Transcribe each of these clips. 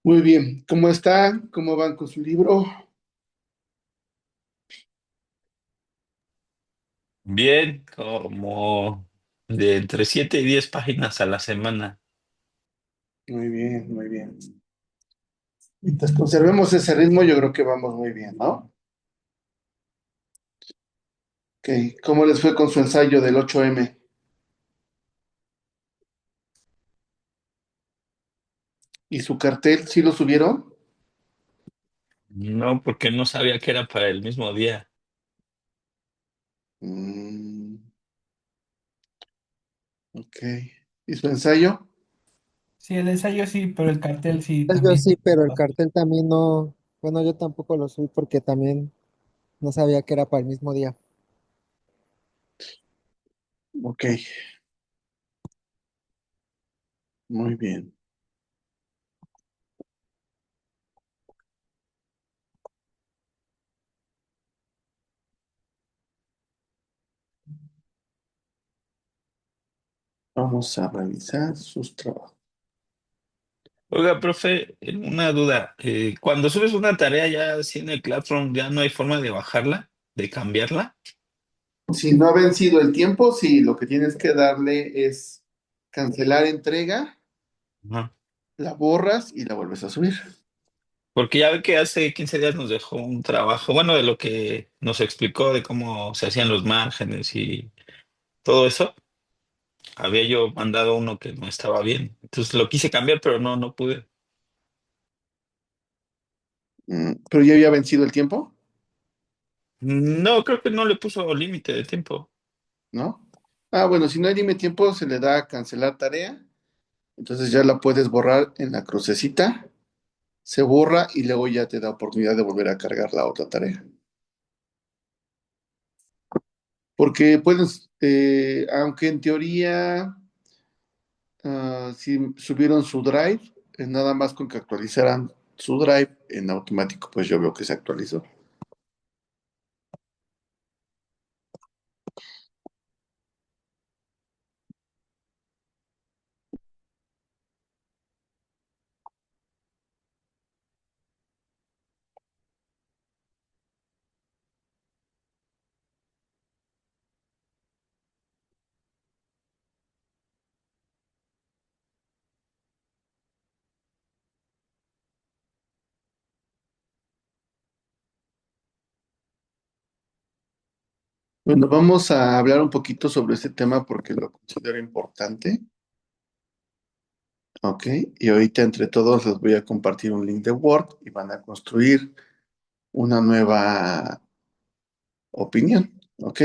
Muy bien, ¿cómo está? ¿Cómo van con su libro? Bien, como de entre 7 y 10 páginas a la semana. Muy bien, muy bien. Mientras conservemos ese ritmo, yo creo que vamos muy bien, ¿no? Ok, ¿cómo les fue con su ensayo del 8M? ¿Y su cartel, sí lo subieron? No, porque no sabía que era para el mismo día. Mm, ok. ¿Y su ensayo? Sí, el ensayo sí, pero el cartel sí Yo también. sí, pero el cartel también no, bueno, yo tampoco lo subí porque también no sabía que era para el mismo día. Ok, muy bien. Vamos a revisar sus trabajos. Oiga, profe, una duda. Cuando subes una tarea ya así en el Classroom, ¿ya no hay forma de bajarla, de cambiarla? Si no ha vencido el tiempo, sí, lo que tienes que darle es cancelar entrega, Ajá. la borras y la vuelves a subir. Porque ya ve que hace 15 días nos dejó un trabajo, bueno, de lo que nos explicó de cómo se hacían los márgenes y todo eso. Había yo mandado uno que no estaba bien. Entonces lo quise cambiar, pero no pude. Pero ya había vencido el tiempo, No, creo que no le puso límite de tiempo. ¿no? Ah, bueno, si no hay límite de tiempo, se le da a cancelar tarea. Entonces ya la puedes borrar en la crucecita, se borra y luego ya te da oportunidad de volver a cargar la otra tarea. Porque puedes, aunque en teoría, si subieron su drive, nada más con que actualizaran su drive en automático, pues yo veo que se actualizó. Bueno, vamos a hablar un poquito sobre este tema porque lo considero importante, ¿ok? Y ahorita entre todos les voy a compartir un link de Word y van a construir una nueva opinión, ¿ok?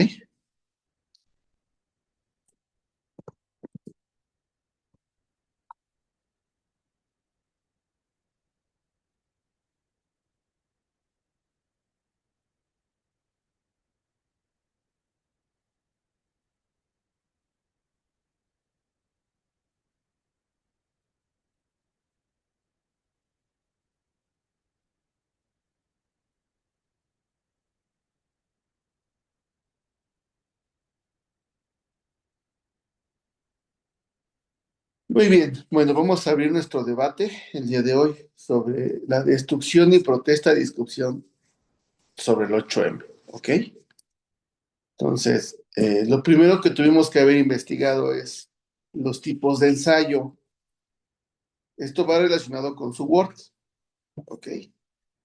Muy bien, bueno, vamos a abrir nuestro debate el día de hoy sobre la destrucción y protesta de discusión sobre el 8M, ¿ok? Entonces, lo primero que tuvimos que haber investigado es los tipos de ensayo. Esto va relacionado con su Word, ¿ok?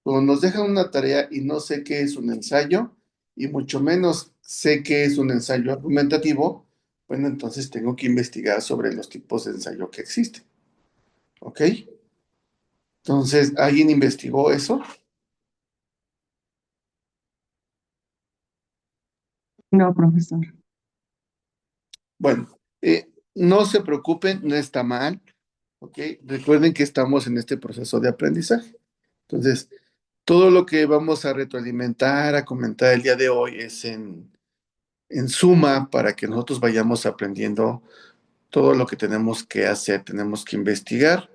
Cuando nos dejan una tarea y no sé qué es un ensayo, y mucho menos sé qué es un ensayo argumentativo, bueno, entonces tengo que investigar sobre los tipos de ensayo que existen, ¿ok? Entonces, ¿alguien investigó eso? No, profesor. Bueno, no se preocupen, no está mal, ¿ok? Recuerden que estamos en este proceso de aprendizaje. Entonces, todo lo que vamos a retroalimentar, a comentar el día de hoy es en suma para que nosotros vayamos aprendiendo todo lo que tenemos que hacer, tenemos que investigar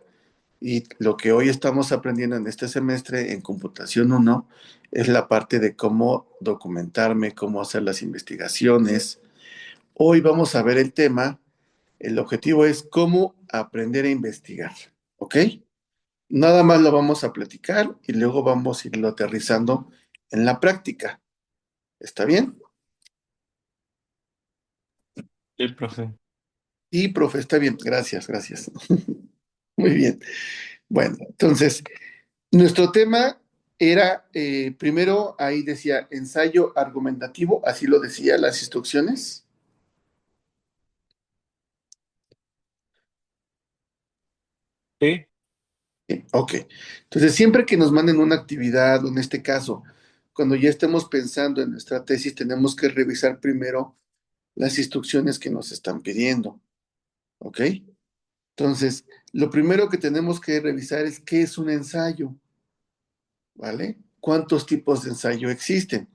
y lo que hoy estamos aprendiendo en este semestre en Computación uno es la parte de cómo documentarme, cómo hacer las investigaciones. Hoy vamos a ver el tema, el objetivo es cómo aprender a investigar, ¿ok? Nada más lo vamos a platicar y luego vamos a irlo aterrizando en la práctica. ¿Está bien? Sí, profe. Y, profe, está bien. Gracias, gracias. Muy bien. Bueno, entonces, nuestro tema era, primero, ahí decía ensayo argumentativo, así lo decía las instrucciones. Sí, Ok. Entonces, siempre que nos manden una actividad, o en este caso, cuando ya estemos pensando en nuestra tesis, tenemos que revisar primero las instrucciones que nos están pidiendo. ¿Ok? Entonces, lo primero que tenemos que revisar es qué es un ensayo, ¿vale? ¿Cuántos tipos de ensayo existen?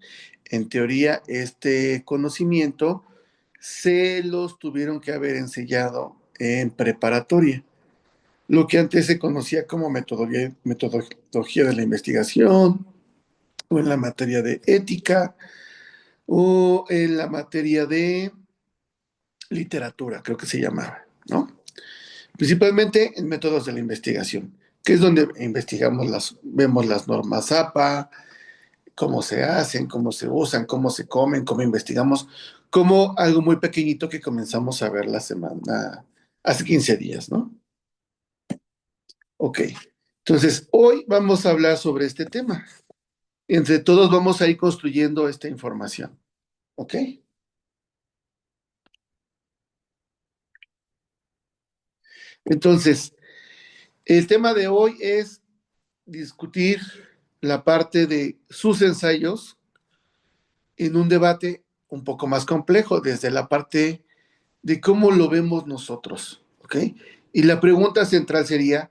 En teoría, este conocimiento se los tuvieron que haber enseñado en preparatoria, lo que antes se conocía como metodología de la investigación, o en la materia de ética, o en la materia de literatura, creo que se llamaba, ¿no? Principalmente en métodos de la investigación, que es donde investigamos vemos las normas APA, cómo se hacen, cómo se usan, cómo se comen, cómo investigamos, como algo muy pequeñito que comenzamos a ver la semana, hace 15 días, ¿no? Ok, entonces hoy vamos a hablar sobre este tema. Entre todos vamos a ir construyendo esta información, ¿ok? Entonces, el tema de hoy es discutir la parte de sus ensayos en un debate un poco más complejo, desde la parte de cómo lo vemos nosotros, ¿ok? Y la pregunta central sería,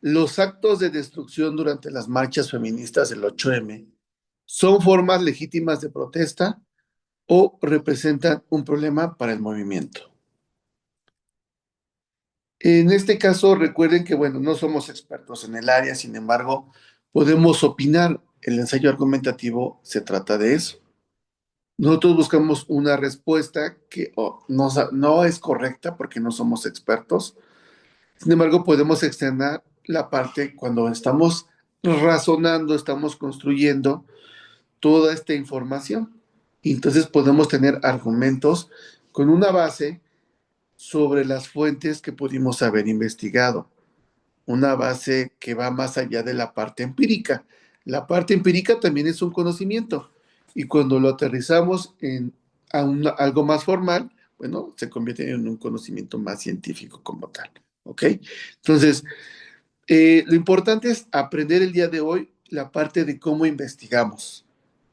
¿los actos de destrucción durante las marchas feministas del 8M son formas legítimas de protesta o representan un problema para el movimiento? En este caso, recuerden que, bueno, no somos expertos en el área, sin embargo, podemos opinar. El ensayo argumentativo se trata de eso. Nosotros buscamos una respuesta que no es correcta porque no somos expertos. Sin embargo, podemos extender la parte cuando estamos razonando, estamos construyendo toda esta información. Y entonces podemos tener argumentos con una base sobre las fuentes que pudimos haber investigado, una base que va más allá de la parte empírica. La parte empírica también es un conocimiento y cuando lo aterrizamos algo más formal, bueno, se convierte en un conocimiento más científico como tal. ¿Ok? Entonces, lo importante es aprender el día de hoy la parte de cómo investigamos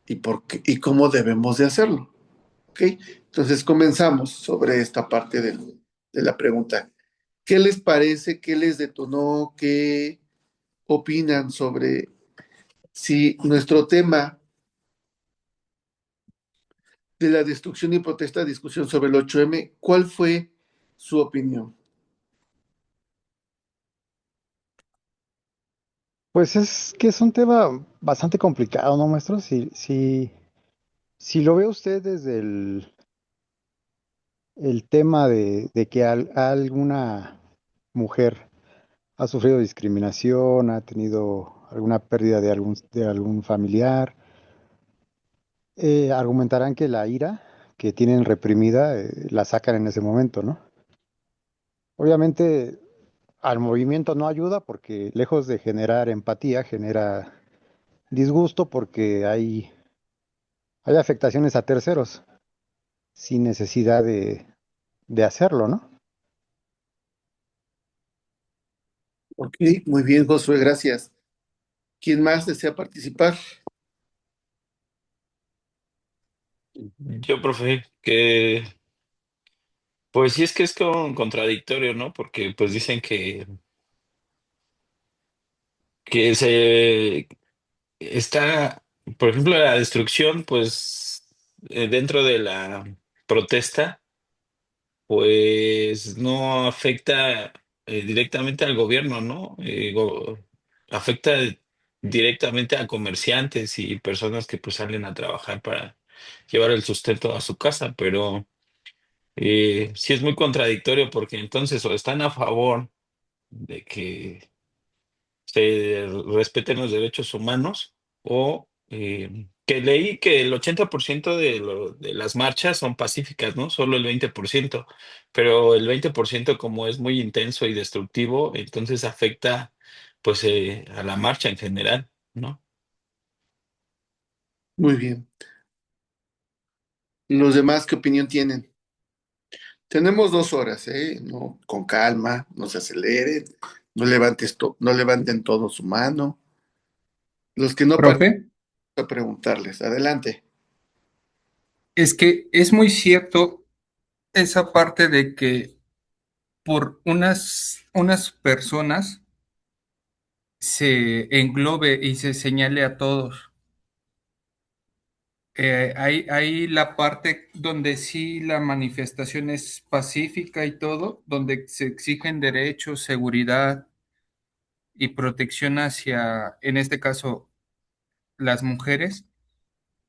y cómo debemos de hacerlo. ¿Ok? Entonces, comenzamos sobre esta parte de la pregunta. ¿Qué les parece? ¿Qué les detonó? ¿Qué opinan sobre si nuestro tema de la destrucción y protesta, discusión sobre el 8M, cuál fue su opinión? Pues es que es un tema bastante complicado, ¿no, maestro? Si lo ve usted desde el tema de que alguna mujer ha sufrido discriminación, ha tenido alguna pérdida de algún familiar, argumentarán que la ira que tienen reprimida la sacan en ese momento, ¿no? Obviamente al movimiento no ayuda porque lejos de generar empatía, genera disgusto porque hay afectaciones a terceros sin necesidad de hacerlo, ¿no? Ok, muy bien, Josué, gracias. ¿Quién más desea participar? yo, profe, que pues sí es que es como contradictorio, ¿no? Porque pues dicen que se está, por ejemplo, la destrucción, pues dentro de la protesta, pues no afecta directamente al gobierno, ¿no? Afecta directamente a comerciantes y personas que pues salen a trabajar para llevar el sustento a su casa, pero sí es muy contradictorio porque entonces o están a favor de que se respeten los derechos humanos o que leí que el 80% de las marchas son pacíficas, ¿no? Solo el 20%, pero el 20% como es muy intenso y destructivo, entonces afecta pues a la marcha en general, ¿no? Muy bien. ¿Los demás qué opinión tienen? Tenemos 2 horas, ¿eh? No, con calma, no se aceleren, no levanten todo su mano. Los que no Profe, participan, a preguntarles. Adelante. es que es muy cierto esa parte de que por unas personas se englobe y se señale a todos. Hay la parte donde sí la manifestación es pacífica y todo, donde se exigen derechos, seguridad y protección hacia, en este caso, las mujeres.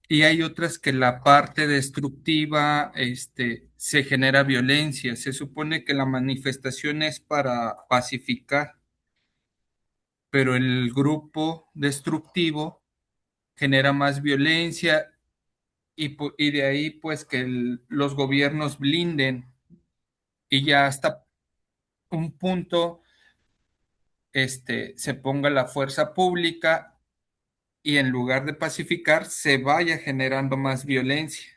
Y hay otras que la parte destructiva, se genera violencia. Se supone que la manifestación es para pacificar, pero el grupo destructivo genera más violencia y de ahí pues que los gobiernos blinden y ya hasta un punto se ponga la fuerza pública y en lugar de pacificar se vaya generando más violencia.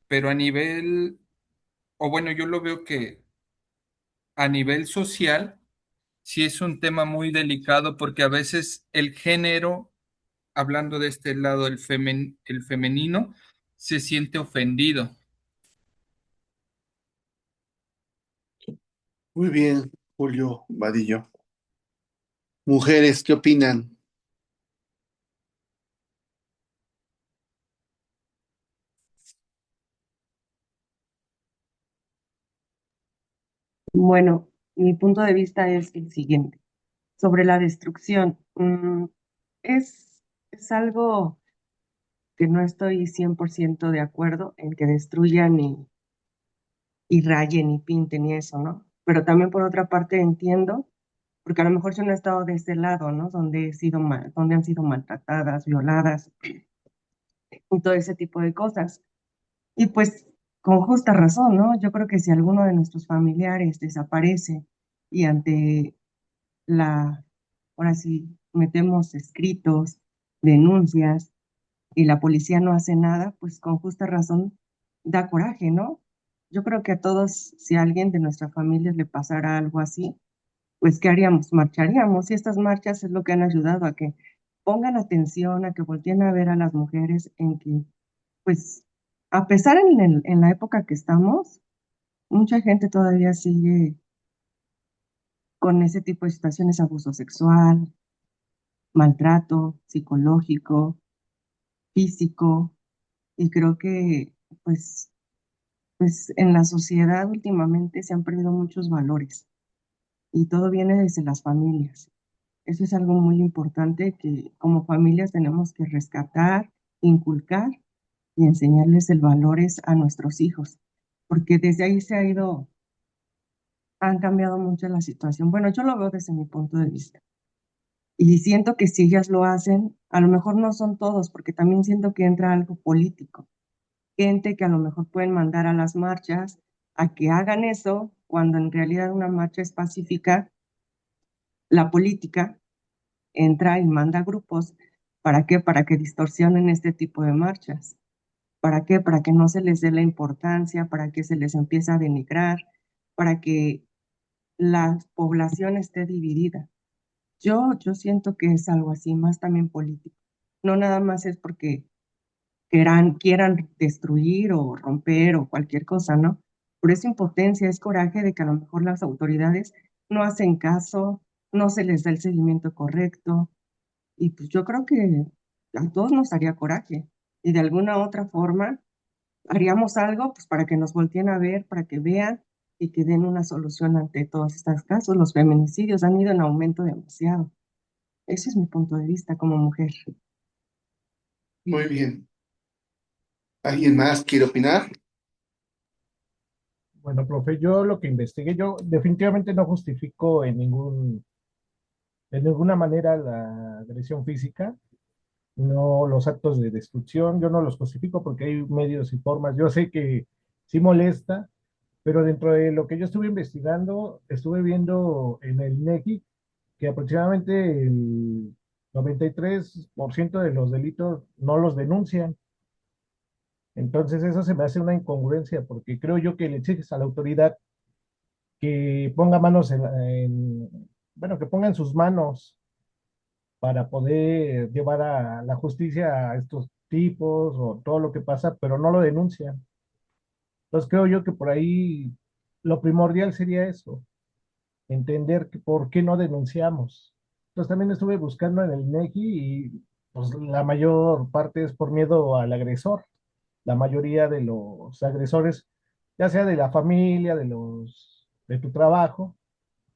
Pero a nivel, o bueno, yo lo veo que a nivel social sí es un tema muy delicado porque a veces el género, hablando de este lado, el femenino, se siente ofendido. Muy bien, Julio Vadillo. Mujeres, ¿qué opinan? Bueno, mi punto de vista es el siguiente. Sobre la destrucción, es algo que no estoy 100% de acuerdo en que destruyan y rayen y pinten y eso, ¿no? Pero también por otra parte entiendo, porque a lo mejor yo no he estado de ese lado, ¿no? Donde han sido maltratadas, violadas y todo ese tipo de cosas. Y pues con justa razón, ¿no? Yo creo que si alguno de nuestros familiares desaparece y ante ahora sí, metemos escritos, denuncias y la policía no hace nada, pues con justa razón da coraje, ¿no? Yo creo que a todos, si a alguien de nuestra familia le pasara algo así, pues ¿qué haríamos? Marcharíamos y estas marchas es lo que han ayudado a que pongan atención, a que volteen a ver a las mujeres en que, pues, a pesar en la época que estamos, mucha gente todavía sigue con ese tipo de situaciones, abuso sexual, maltrato psicológico, físico, y creo que pues, pues en la sociedad últimamente se han perdido muchos valores y todo viene desde las familias. Eso es algo muy importante que como familias tenemos que rescatar, inculcar y enseñarles el valores a nuestros hijos, porque desde ahí han cambiado mucho la situación. Bueno, yo lo veo desde mi punto de vista. Y siento que si ellas lo hacen, a lo mejor no son todos, porque también siento que entra algo político. Gente que a lo mejor pueden mandar a las marchas a que hagan eso, cuando en realidad una marcha es pacífica, la política entra y manda grupos. ¿Para qué? Para que distorsionen este tipo de marchas. ¿Para qué? Para que no se les dé la importancia, para que se les empiece a denigrar, para que la población esté dividida. Yo siento que es algo así, más también político. No nada más es porque quieran destruir o romper o cualquier cosa, ¿no? Por esa impotencia, es coraje de que a lo mejor las autoridades no hacen caso, no se les da el seguimiento correcto. Y pues yo creo que a todos nos haría coraje. Y de alguna otra forma haríamos algo pues para que nos volteen a ver, para que vean y que den una solución ante todos estos casos. Los feminicidios han ido en aumento demasiado. Ese es mi punto de vista como mujer. Muy bien. ¿Alguien más quiere opinar? Bueno, profe, yo lo que investigué, yo definitivamente no justifico en ningún de ninguna manera la agresión física, no los actos de destrucción, yo no los justifico porque hay medios y formas. Yo sé que sí molesta, pero dentro de lo que yo estuve investigando, estuve viendo en el INEGI que aproximadamente el 93% de los delitos no los denuncian. Entonces eso se me hace una incongruencia porque creo yo que le exiges a la autoridad que ponga manos bueno, que ponga en sus manos para poder llevar a la justicia a estos tipos o todo lo que pasa, pero no lo denuncian. Entonces creo yo que por ahí lo primordial sería eso, entender que por qué no denunciamos. Entonces también estuve buscando en el INEGI y pues la mayor parte es por miedo al agresor. La mayoría de los agresores, ya sea de la familia, de tu trabajo,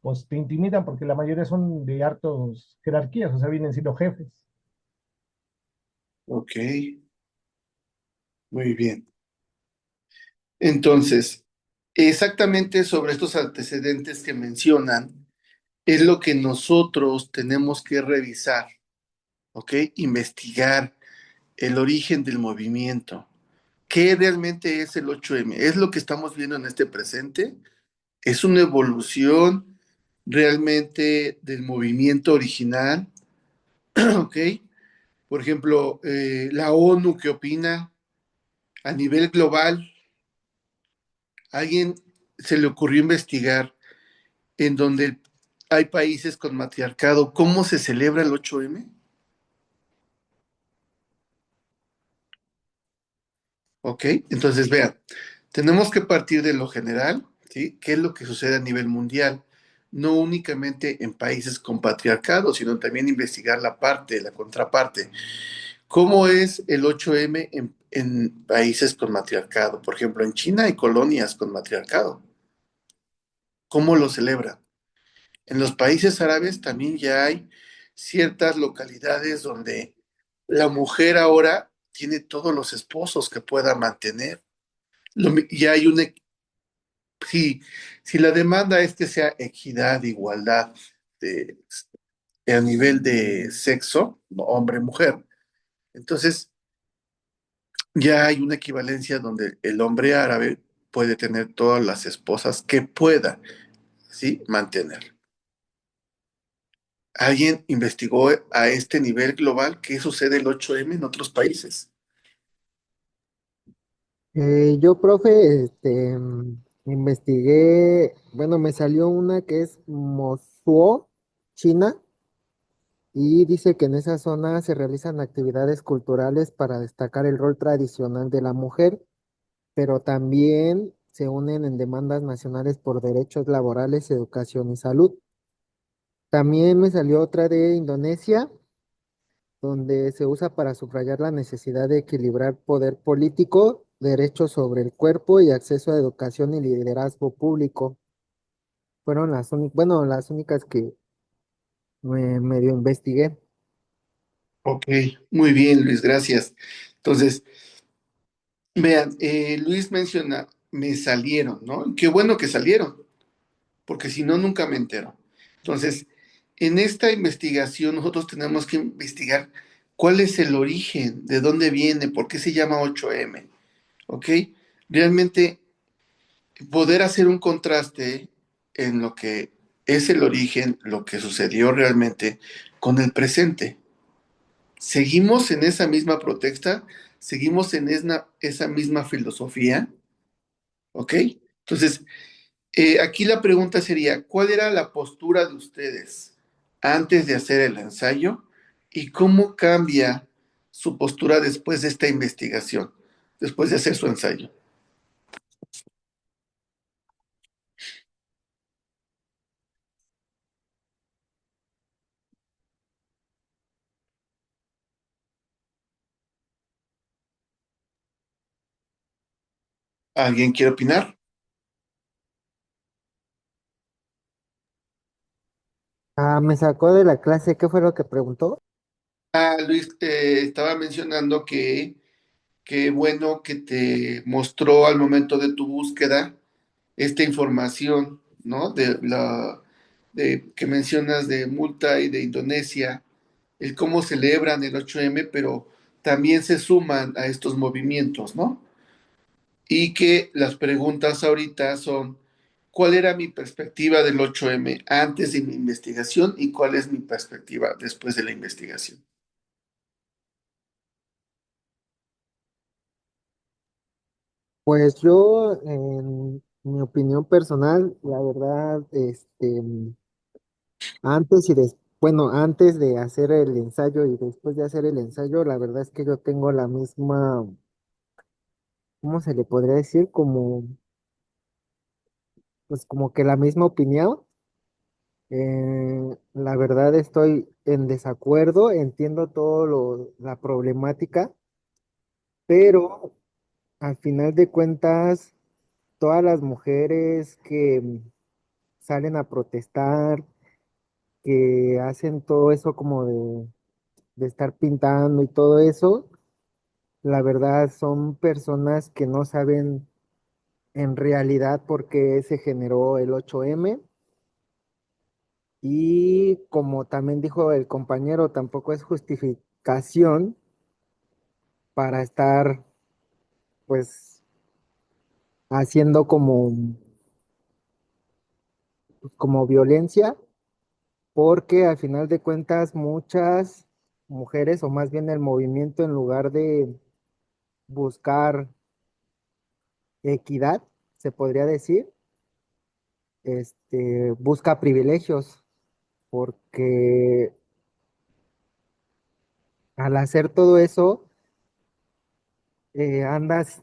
pues te intimidan porque la mayoría son de hartos jerarquías, o sea, vienen siendo jefes. Ok, muy bien. Entonces, exactamente sobre estos antecedentes que mencionan, es lo que nosotros tenemos que revisar, ¿ok? Investigar el origen del movimiento. ¿Qué realmente es el 8M? ¿Es lo que estamos viendo en este presente? ¿Es una evolución realmente del movimiento original? ¿Ok? Por ejemplo, la ONU, ¿qué opina? A nivel global, ¿a alguien se le ocurrió investigar en donde hay países con matriarcado, cómo se celebra el 8M? ¿Ok? Entonces, vean, tenemos que partir de lo general, ¿sí? ¿Qué es lo que sucede a nivel mundial? No únicamente en países con patriarcado, sino también investigar la parte, la contraparte. ¿Cómo es el 8M en países con matriarcado? Por ejemplo, en China hay colonias con matriarcado. ¿Cómo lo celebran? En los países árabes también ya hay ciertas localidades donde la mujer ahora tiene todos los esposos que pueda mantener. Ya hay una, si, si la demanda es que sea equidad, igualdad de, a nivel de sexo, hombre-mujer, entonces ya hay una equivalencia donde el hombre árabe puede tener todas las esposas que pueda, ¿sí? Mantener. ¿Alguien investigó a este nivel global qué sucede el 8M en otros países? Yo, profe, investigué, bueno, me salió una que es Mosuo, China, y dice que en esa zona se realizan actividades culturales para destacar el rol tradicional de la mujer, pero también se unen en demandas nacionales por derechos laborales, educación y salud. También me salió otra de Indonesia, donde se usa para subrayar la necesidad de equilibrar poder político, derechos sobre el cuerpo y acceso a educación y liderazgo público. Fueron bueno, las únicas que me medio investigué. Ok, muy bien, Luis, gracias. Entonces, vean, Luis menciona, me salieron, ¿no? Qué bueno que salieron, porque si no, nunca me entero. Entonces, en esta investigación nosotros tenemos que investigar cuál es el origen, de dónde viene, por qué se llama 8M, ¿ok? Realmente poder hacer un contraste en lo que es el origen, lo que sucedió realmente con el presente. Seguimos en esa misma protesta, seguimos en esa misma filosofía, ¿ok? Entonces, aquí la pregunta sería, ¿cuál era la postura de ustedes antes de hacer el ensayo y cómo cambia su postura después de esta investigación, después de hacer su ensayo? ¿Alguien quiere opinar? Ah, me sacó de la clase, ¿qué fue lo que preguntó? Luis estaba mencionando que qué bueno que te mostró al momento de tu búsqueda esta información, ¿no? que mencionas de Multa y de Indonesia, el cómo celebran el 8M, pero también se suman a estos movimientos, ¿no? Y que las preguntas ahorita son, ¿cuál era mi perspectiva del 8M antes de mi investigación y cuál es mi perspectiva después de la investigación? Pues yo, en mi opinión personal, la verdad, antes y bueno, antes de hacer el ensayo y después de hacer el ensayo, la verdad es que yo tengo la misma, ¿cómo se le podría decir? Pues como que la misma opinión. La verdad estoy en desacuerdo, entiendo la problemática, pero al final de cuentas, todas las mujeres que salen a protestar, que hacen todo eso como de estar pintando y todo eso, la verdad son personas que no saben en realidad por qué se generó el 8M. Y como también dijo el compañero, tampoco es justificación para estar pues haciendo como violencia, porque al final de cuentas muchas mujeres, o más bien el movimiento, en lugar de buscar equidad, se podría decir, busca privilegios, porque al hacer todo eso,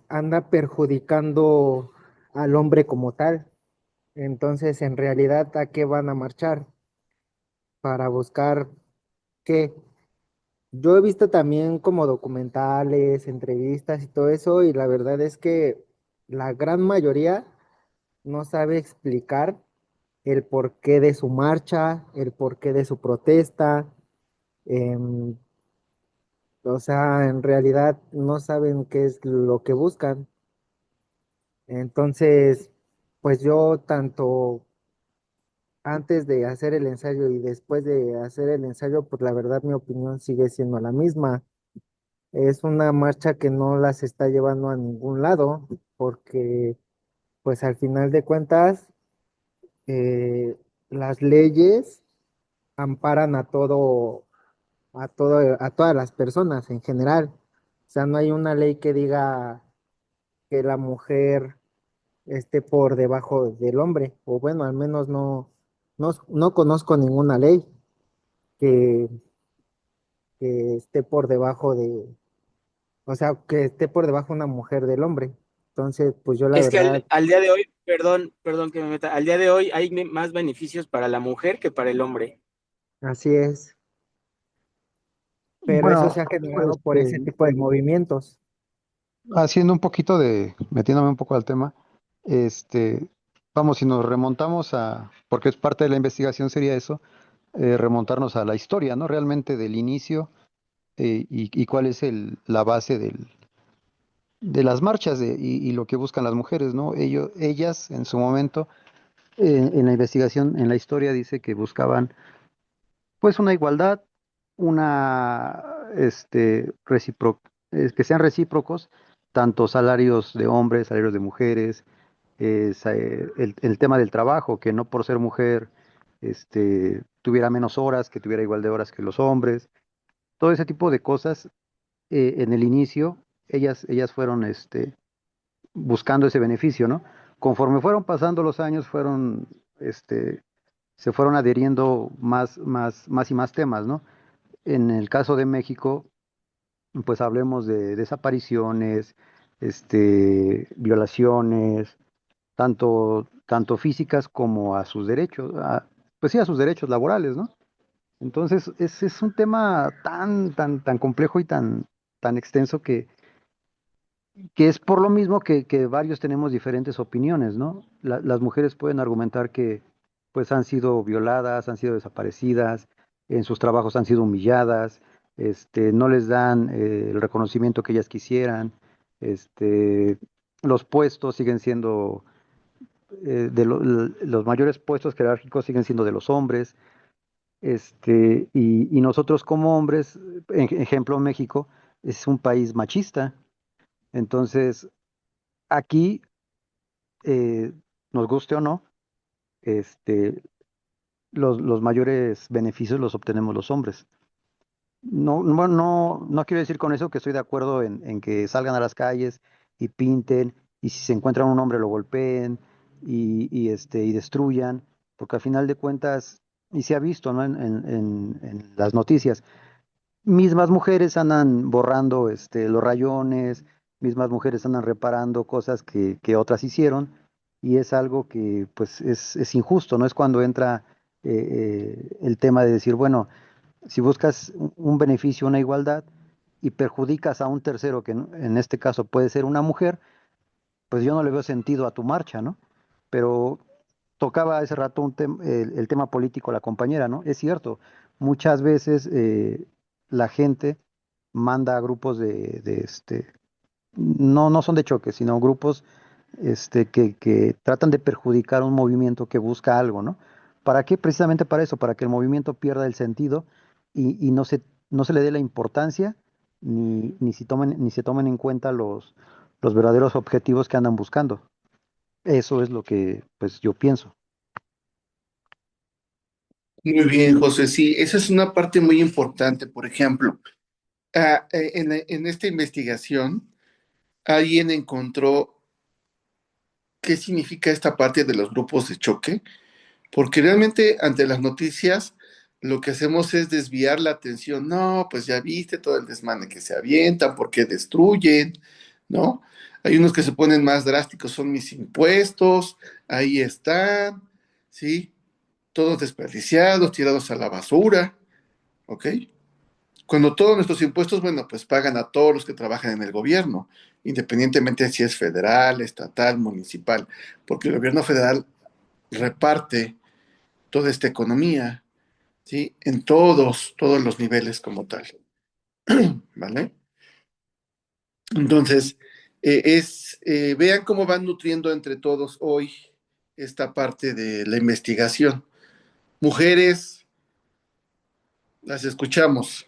anda perjudicando al hombre como tal. Entonces, en realidad, ¿a qué van a marchar? Para buscar qué. Yo he visto también como documentales, entrevistas y todo eso, y la verdad es que la gran mayoría no sabe explicar el porqué de su marcha, el porqué de su protesta. em, o sea, en realidad no saben qué es lo que buscan. Entonces, pues yo tanto antes de hacer el ensayo y después de hacer el ensayo, pues la verdad mi opinión sigue siendo la misma. Es una marcha que no las está llevando a ningún lado, porque pues al final de cuentas eh, las leyes amparan a todas las personas en general. O sea, no hay una ley que diga que la mujer esté por debajo del hombre, o bueno, al menos no conozco ninguna ley que, que esté por debajo o sea, que esté por debajo una mujer del hombre. Entonces, pues yo la Es que verdad, al día de hoy, perdón que me meta, al día de hoy hay más beneficios para la mujer que para el hombre. así es, pero eso se Bueno, ha generado por ese tipo de movimientos. haciendo un poquito metiéndome un poco al tema, este, vamos, si nos remontamos porque es parte de la investigación sería eso, remontarnos a la historia, ¿no? Realmente del inicio y cuál es la base de las marchas y lo que buscan las mujeres, ¿no? Ellas en su momento, en la investigación, en la historia dice que buscaban pues una igualdad, una, que sean recíprocos, tanto salarios de hombres, salarios de mujeres, el tema del trabajo, que no por ser mujer, tuviera menos horas, que tuviera igual de horas que los hombres, todo ese tipo de cosas, en el inicio, ellas fueron, buscando ese beneficio, ¿no? Conforme fueron pasando los años, este, se fueron adheriendo más y más temas, ¿no? En el caso de México, pues hablemos de desapariciones, violaciones, tanto físicas como a sus derechos, pues sí, a sus derechos laborales, ¿no? Entonces, es un tema tan complejo y tan extenso que es por lo mismo que varios tenemos diferentes opiniones, ¿no? Las mujeres pueden argumentar que pues han sido violadas, han sido desaparecidas, en sus trabajos han sido humilladas, no les dan el reconocimiento que ellas quisieran, este, los puestos siguen siendo los mayores puestos jerárquicos siguen siendo de los hombres, y nosotros como hombres, ejemplo, México es un país machista. Entonces, aquí, eh, nos guste o no, este, los mayores beneficios los obtenemos los hombres. No quiero decir con eso que estoy de acuerdo en que salgan a las calles y pinten, y si se encuentran un hombre lo golpeen y destruyan, porque al final de cuentas, y se ha visto, ¿no? En las noticias, mismas mujeres andan borrando los rayones, mismas mujeres andan reparando cosas que otras hicieron, y es algo que pues es injusto, ¿no? Es cuando entra el tema de decir, bueno, si buscas un beneficio, una igualdad, y perjudicas a un tercero, que en este caso puede ser una mujer, pues yo no le veo sentido a tu marcha, ¿no? Pero tocaba hace rato el tema político la compañera, ¿no? Es cierto, muchas veces la gente manda a grupos no son de choque, sino grupos que tratan de perjudicar un movimiento que busca algo, ¿no? ¿Para qué? Precisamente para eso, para que el movimiento pierda el sentido y no se le dé la importancia ni se tomen en cuenta los verdaderos objetivos que andan buscando. Eso es lo que pues yo pienso. Muy bien, José. Sí, esa es una parte muy importante. Por ejemplo, en esta investigación, alguien encontró qué significa esta parte de los grupos de choque, porque realmente ante las noticias lo que hacemos es desviar la atención. No, pues ya viste todo el desmane que se avientan, porque destruyen, ¿no? Hay unos que se ponen más drásticos, son mis impuestos, ahí están, ¿sí? Todos desperdiciados, tirados a la basura, ¿ok? Cuando todos nuestros impuestos, bueno, pues pagan a todos los que trabajan en el gobierno, independientemente de si es federal, estatal, municipal, porque el gobierno federal reparte toda esta economía, ¿sí? En todos los niveles como tal, ¿vale? Entonces, vean cómo van nutriendo entre todos hoy esta parte de la investigación. Mujeres, las escuchamos.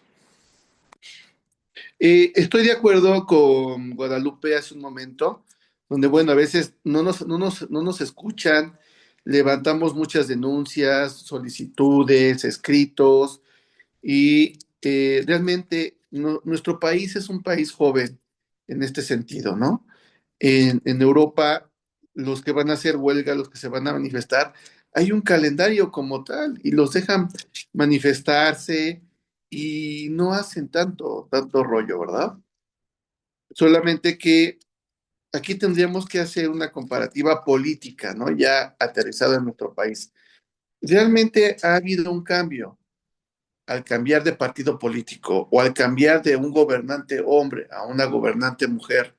Estoy de acuerdo con Guadalupe hace un momento, donde, bueno, a veces no nos escuchan, levantamos muchas denuncias, solicitudes, escritos, y realmente nuestro país es un país joven en este sentido, ¿no? En Europa, los que van a hacer huelga, los que se van a manifestar, hay un calendario como tal y los dejan manifestarse y no hacen tanto rollo, ¿verdad? Solamente que aquí tendríamos que hacer una comparativa política, ¿no? Ya aterrizado en nuestro país. ¿Realmente ha habido un cambio al cambiar de partido político o al cambiar de un gobernante hombre a una gobernante mujer?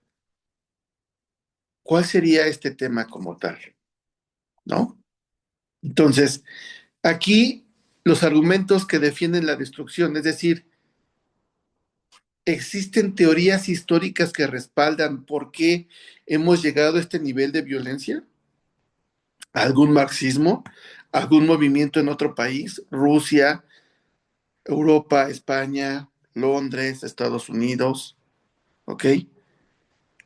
¿Cuál sería este tema como tal? ¿No? Entonces, aquí los argumentos que defienden la destrucción, es decir, ¿existen teorías históricas que respaldan por qué hemos llegado a este nivel de violencia? ¿Algún marxismo? ¿Algún movimiento en otro país? Rusia, Europa, España, Londres, Estados Unidos, ¿ok?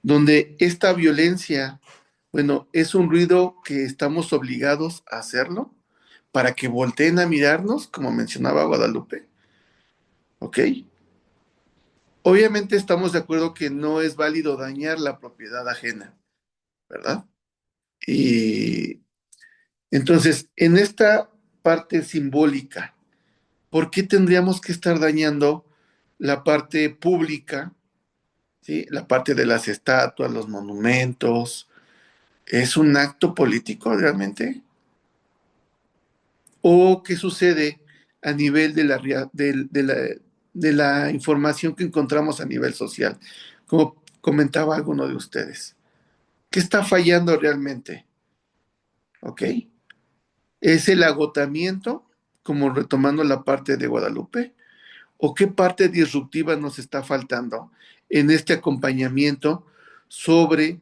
Donde esta violencia, bueno, es un ruido que estamos obligados a hacerlo para que volteen a mirarnos, como mencionaba Guadalupe, ¿ok? Obviamente estamos de acuerdo que no es válido dañar la propiedad ajena, ¿verdad? Y entonces, en esta parte simbólica, ¿por qué tendríamos que estar dañando la parte pública, ¿sí? La parte de las estatuas, los monumentos? ¿Es un acto político realmente? ¿O qué sucede a nivel de la información que encontramos a nivel social? Como comentaba alguno de ustedes. ¿Qué está fallando realmente? ¿Ok? ¿Es el agotamiento, como retomando la parte de Guadalupe? ¿O qué parte disruptiva nos está faltando en este acompañamiento sobre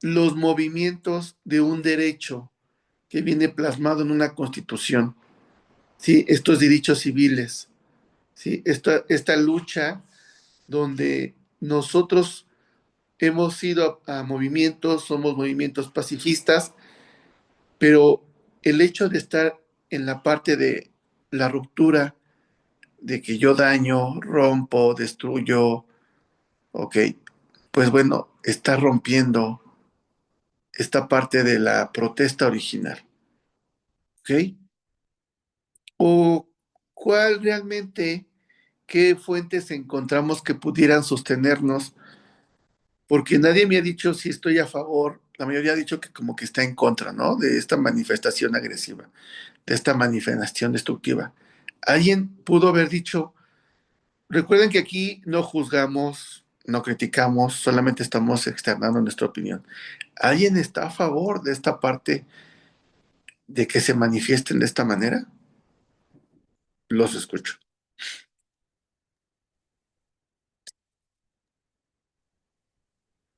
los movimientos de un derecho que viene plasmado en una constitución, ¿sí? Estos derechos civiles, ¿sí? Esta lucha donde nosotros hemos ido a movimientos, somos movimientos pacifistas, pero el hecho de estar en la parte de la ruptura, de que yo daño, rompo, destruyo, ok, pues bueno, está rompiendo esta parte de la protesta original, ¿ok? ¿O cuál realmente, qué fuentes encontramos que pudieran sostenernos? Porque nadie me ha dicho si estoy a favor, la mayoría ha dicho que como que está en contra, ¿no? De esta manifestación agresiva, de esta manifestación destructiva. Alguien pudo haber dicho, recuerden que aquí no juzgamos, no criticamos, solamente estamos externando nuestra opinión. ¿Alguien está a favor de esta parte de que se manifiesten de esta manera? Los escucho.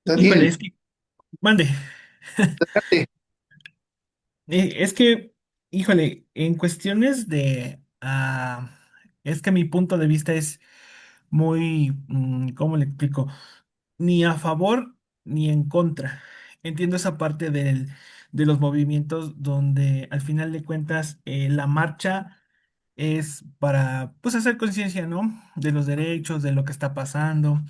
Híjole, Daniel, es que, mande. Es que, híjole, en cuestiones de, es que mi punto de vista es muy, ¿cómo le explico? Ni a favor ni en contra. Entiendo esa parte de los movimientos donde al final de cuentas la marcha es para, pues, hacer conciencia, ¿no? De los derechos, de lo que está pasando,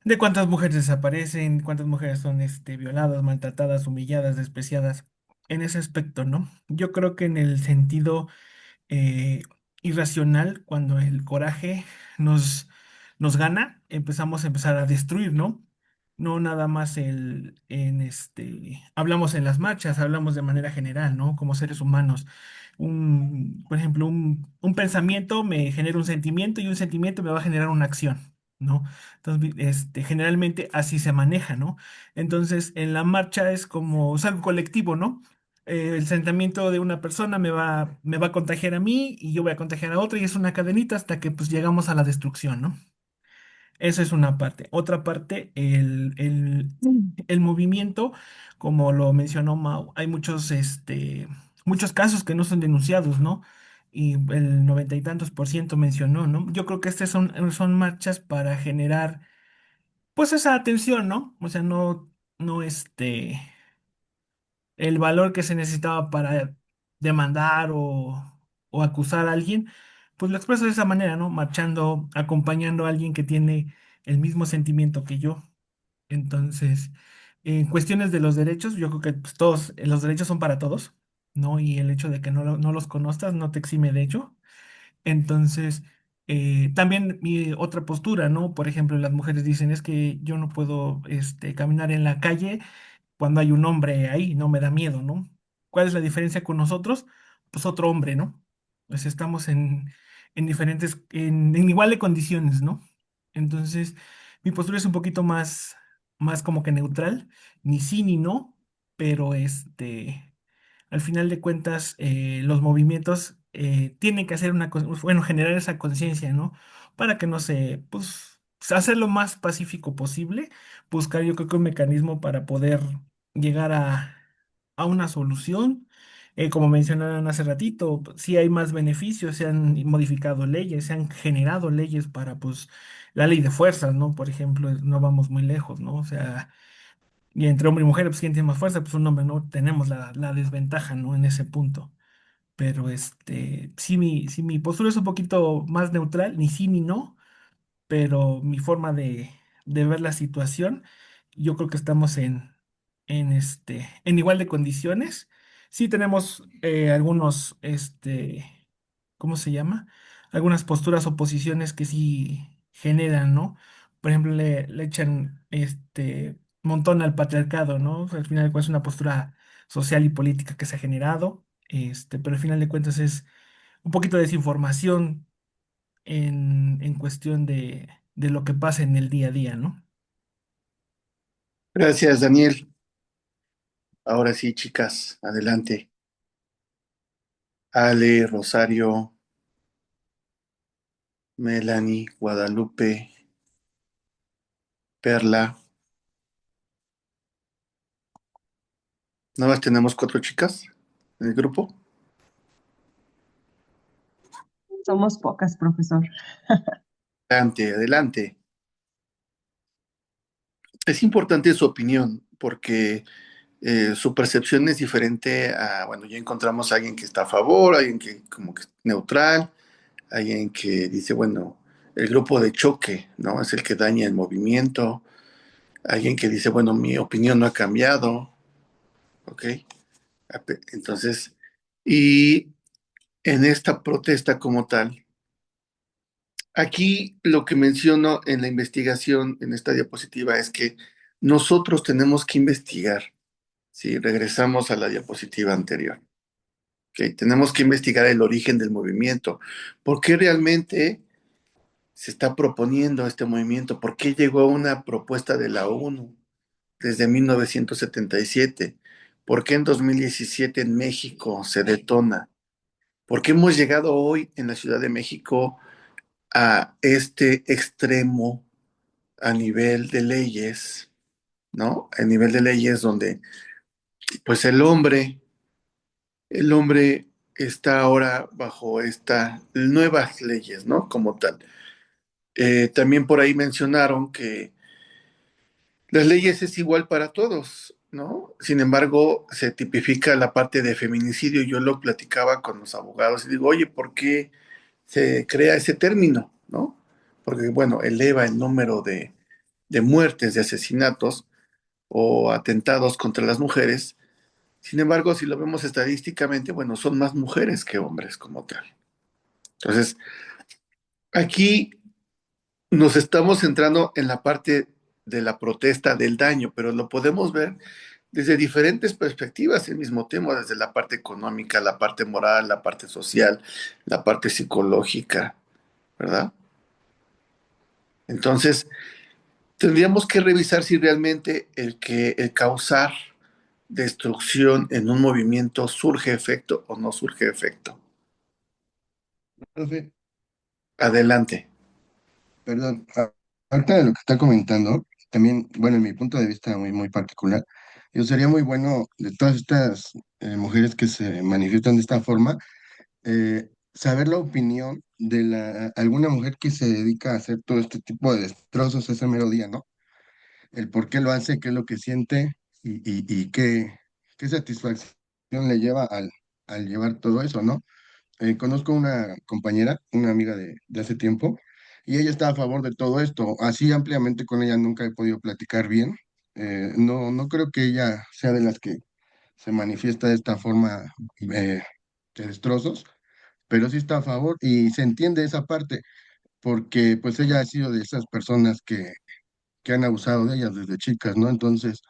de cuántas mujeres desaparecen, cuántas mujeres son, violadas, maltratadas, humilladas, despreciadas. En ese aspecto, ¿no? Yo creo que en el sentido eh, irracional, cuando el coraje nos, nos gana, empezar a destruir, ¿no? No nada más hablamos en las marchas, hablamos de manera general, ¿no? Como seres humanos. Por ejemplo, un pensamiento me genera un sentimiento y un sentimiento me va a generar una acción, ¿no? Entonces, generalmente así se maneja, ¿no? Entonces, en la marcha es como, es algo colectivo, ¿no? El sentimiento de una persona me va a contagiar a mí y yo voy a contagiar a otra y es una cadenita hasta que pues llegamos a la destrucción, ¿no? Esa es una parte. Otra parte, el movimiento, como lo mencionó Mau, hay muchos casos que no son denunciados, ¿no? Y el 90 y tantos % mencionó, ¿no? Yo creo que estas son marchas para generar, pues, esa atención, ¿no? O sea, no el valor que se necesitaba para demandar o acusar a alguien, pues lo expreso de esa manera, ¿no? Marchando, acompañando a alguien que tiene el mismo sentimiento que yo. Entonces, en cuestiones de los derechos, yo creo que pues, todos, los derechos son para todos, ¿no? Y el hecho de que no los conozcas no te exime de ello. Entonces, también mi otra postura, ¿no? Por ejemplo, las mujeres dicen, es que yo no puedo, caminar en la calle cuando hay un hombre ahí, no me da miedo, ¿no? ¿Cuál es la diferencia con nosotros? Pues otro hombre, ¿no? Pues estamos en diferentes, en igual de condiciones, ¿no? Entonces, mi postura es un poquito más como que neutral, ni sí ni no, pero al final de cuentas, los movimientos tienen que hacer bueno, generar esa conciencia, ¿no? Para que no se, pues, hacer lo más pacífico posible, buscar yo creo que un mecanismo para poder llegar a una solución. Como mencionaron hace ratito, si hay más beneficios, se han modificado leyes, se han generado leyes para, pues, la ley de fuerzas, ¿no? Por ejemplo, no vamos muy lejos, ¿no? O sea, y entre hombre y mujer, pues, ¿quién tiene más fuerza? Pues un hombre, no tenemos la desventaja, ¿no? En ese punto. Pero sí mi postura es un poquito más neutral, ni sí ni no, pero mi forma de ver la situación, yo creo que estamos en igual de condiciones. Sí tenemos algunos, ¿cómo se llama? Algunas posturas o posiciones que sí generan, ¿no? Por ejemplo, le echan montón al patriarcado, ¿no? Al final de cuentas es una postura social y política que se ha generado, pero al final de cuentas es un poquito de desinformación en cuestión de lo que pasa en el día a día, ¿no? Gracias, Daniel. Ahora sí, chicas, adelante. Ale, Rosario, Melanie, Guadalupe, Perla. Nada más tenemos 4 chicas en el grupo. Somos pocas, profesor. Adelante, adelante. Es importante su opinión porque su percepción es diferente a, bueno, ya encontramos a alguien que está a favor, alguien que como que es neutral, alguien que dice, bueno, el grupo de choque, ¿no? Es el que daña el movimiento, alguien que dice, bueno, mi opinión no ha cambiado, ¿ok? Entonces, y en esta protesta como tal, aquí lo que menciono en la investigación, en esta diapositiva, es que nosotros tenemos que investigar, si regresamos a la diapositiva anterior. ¿Ok? Tenemos que investigar el origen del movimiento. ¿Por qué realmente se está proponiendo este movimiento? ¿Por qué llegó una propuesta de la ONU desde 1977? ¿Por qué en 2017 en México se detona? ¿Por qué hemos llegado hoy en la Ciudad de México a este extremo a nivel de leyes, ¿no? A nivel de leyes donde, pues el hombre está ahora bajo estas nuevas leyes, ¿no? Como tal. También por ahí mencionaron que las leyes es igual para todos, ¿no? Sin embargo, se tipifica la parte de feminicidio. Yo lo platicaba con los abogados y digo, oye, ¿por qué se crea ese término, ¿no? Porque, bueno, eleva el número de muertes, de asesinatos o atentados contra las mujeres. Sin embargo, si lo vemos estadísticamente, bueno, son más mujeres que hombres como tal. Entonces, aquí nos estamos centrando en la parte de la protesta del daño, pero lo podemos ver desde diferentes perspectivas el mismo tema, desde la parte económica, la parte moral, la parte social, la parte psicológica, ¿verdad? Entonces, tendríamos que revisar si realmente el causar destrucción en un movimiento surge efecto o no surge efecto. Profe, Adelante. perdón, ahorita de lo que está comentando, también, bueno, en mi punto de vista muy particular, yo sería muy bueno de todas estas mujeres que se manifiestan de esta forma, saber la opinión de alguna mujer que se dedica a hacer todo este tipo de destrozos ese mero día, ¿no? El por qué lo hace, qué es lo que siente y qué satisfacción le lleva al llevar todo eso, ¿no? Conozco una compañera, una amiga de hace tiempo, y ella está a favor de todo esto. Así ampliamente con ella nunca he podido platicar bien. No creo que ella sea de las que se manifiesta de esta forma de destrozos, pero sí está a favor y se entiende esa parte, porque pues ella ha sido de esas personas que han abusado de ellas desde chicas, ¿no? Entonces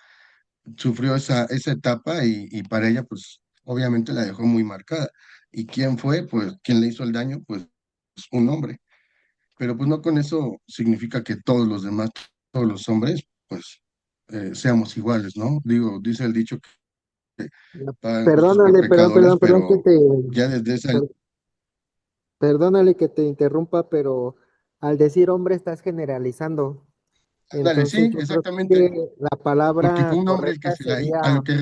sufrió esa etapa y para ella, pues, obviamente la dejó muy marcada. ¿Y quién fue? Pues, quien le hizo el daño, pues, un hombre. Pero pues no con eso significa que todos los demás, todos los hombres, pues, seamos iguales, ¿no? Digo, dice el dicho que pagan justos por Perdónale, pecadores, perdón que pero ya desde esa... per- perdónale que te interrumpa, pero al decir hombre estás generalizando. Dale, Entonces sí, yo creo exactamente, que la porque palabra fue un hombre el que correcta se la... sería, A lo que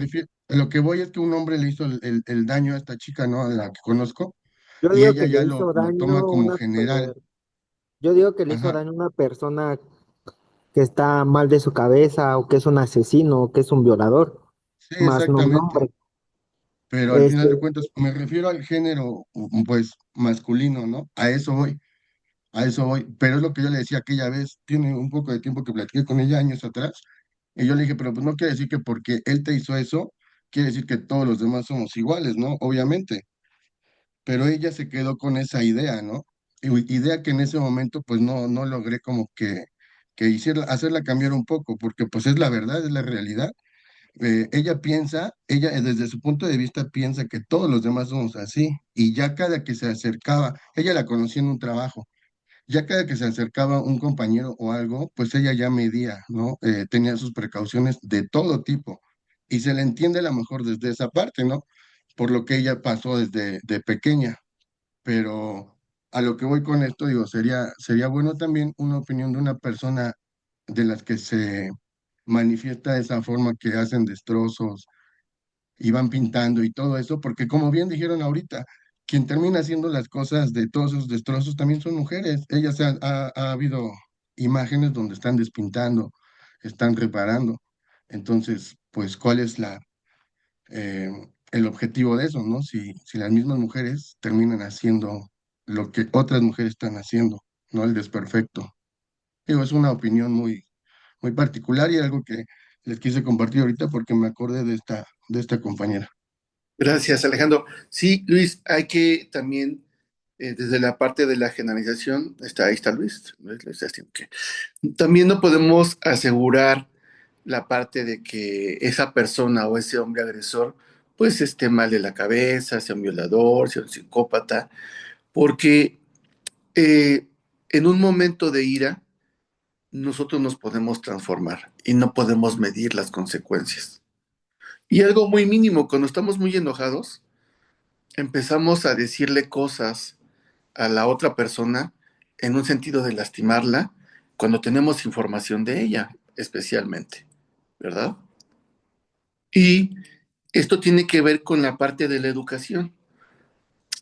a lo que voy es que un hombre le hizo el daño a esta chica, ¿no? A la que conozco, yo y digo ella que le ya hizo lo toma daño como general. yo digo que le hizo Ajá, daño una persona que está mal de su cabeza o que es un asesino o que es un violador, sí, más no un exactamente. hombre. Pero al Este, final de cuentas, me refiero al género, pues, masculino, ¿no? A eso voy, a eso voy. Pero es lo que yo le decía aquella vez, tiene un poco de tiempo que platiqué con ella, años atrás, y yo le dije, pero pues no quiere decir que porque él te hizo eso, quiere decir que todos los demás somos iguales, ¿no? Obviamente. Pero ella se quedó con esa idea, ¿no? Idea que en ese momento, pues, no logré como que hiciera, hacerla cambiar un poco, porque pues es la verdad, es la realidad. Ella piensa, ella desde su punto de vista piensa que todos los demás somos así, y ya cada que se acercaba, ella la conocía en un trabajo, ya cada que se acercaba un compañero o algo, pues ella ya medía, ¿no? Tenía sus precauciones de todo tipo, y se le entiende a lo mejor desde esa parte, ¿no? Por lo que ella pasó desde de pequeña, pero a lo que voy con esto, digo, sería bueno también una opinión de una persona de las que se manifiesta de esa forma, que hacen destrozos, y van pintando y todo eso, porque como bien dijeron ahorita, quien termina haciendo las cosas de todos esos destrozos también son mujeres. Ellas ha habido imágenes donde están despintando, están reparando. Entonces, pues, ¿cuál es eh, el objetivo de eso, ¿no? Si las mismas mujeres terminan haciendo lo que otras mujeres están haciendo, ¿no? El desperfecto. Digo, es una opinión muy particular y algo que les quise compartir ahorita porque me acordé de esta compañera. Gracias, Alejandro. Sí, Luis, hay que también, desde la parte de la generalización, ahí está Luis, Luis Estién, que también no podemos asegurar la parte de que esa persona o ese hombre agresor, pues esté mal de la cabeza, sea un violador, sea un psicópata, porque eh, en un momento de ira, nosotros nos podemos transformar y no podemos medir las consecuencias. Y algo muy mínimo, cuando estamos muy enojados, empezamos a decirle cosas a la otra persona en un sentido de lastimarla cuando tenemos información de ella, especialmente, ¿verdad? Y esto tiene que ver con la parte de la educación.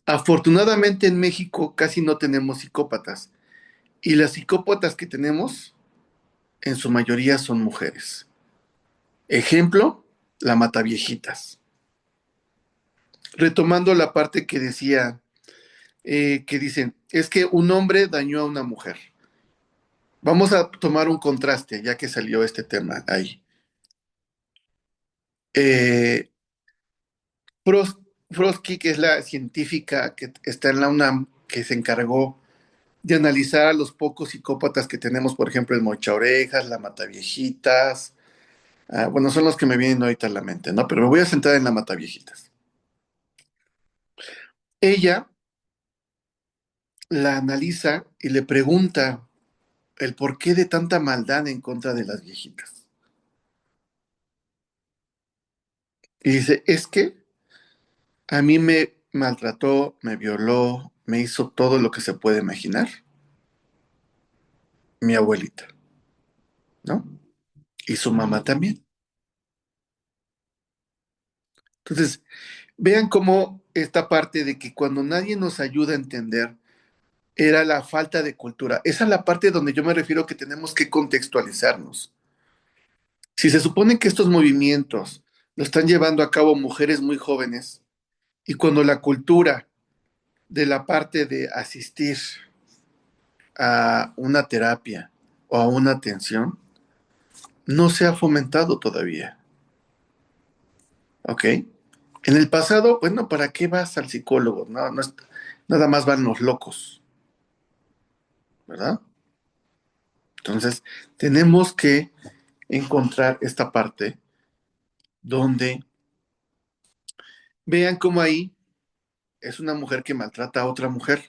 Afortunadamente en México casi no tenemos psicópatas y las psicópatas que tenemos en su mayoría son mujeres. Ejemplo, la Mataviejitas. Retomando la parte que decía, que dicen, es que un hombre dañó a una mujer. Vamos a tomar un contraste, ya que salió este tema ahí. Eh, Frosky, que es la científica que está en la UNAM, que se encargó de analizar a los pocos psicópatas que tenemos, por ejemplo, el Mocha Orejas, la Mataviejitas. Bueno, son los que me vienen ahorita a la mente, ¿no? Pero me voy a centrar en la Mataviejitas. Ella la analiza y le pregunta el porqué de tanta maldad en contra de las viejitas. Y dice, es que a mí me maltrató, me violó, me hizo todo lo que se puede imaginar mi abuelita, ¿no? Y su mamá también. Entonces, vean cómo esta parte de que cuando nadie nos ayuda a entender era la falta de cultura. Esa es la parte donde yo me refiero que tenemos que contextualizarnos. Si se supone que estos movimientos lo están llevando a cabo mujeres muy jóvenes y cuando la cultura de la parte de asistir a una terapia o a una atención no se ha fomentado todavía, ¿ok? En el pasado, bueno, ¿para qué vas al psicólogo? No, nada más van los locos, ¿verdad? Entonces, tenemos que encontrar esta parte donde vean cómo ahí es una mujer que maltrata a otra mujer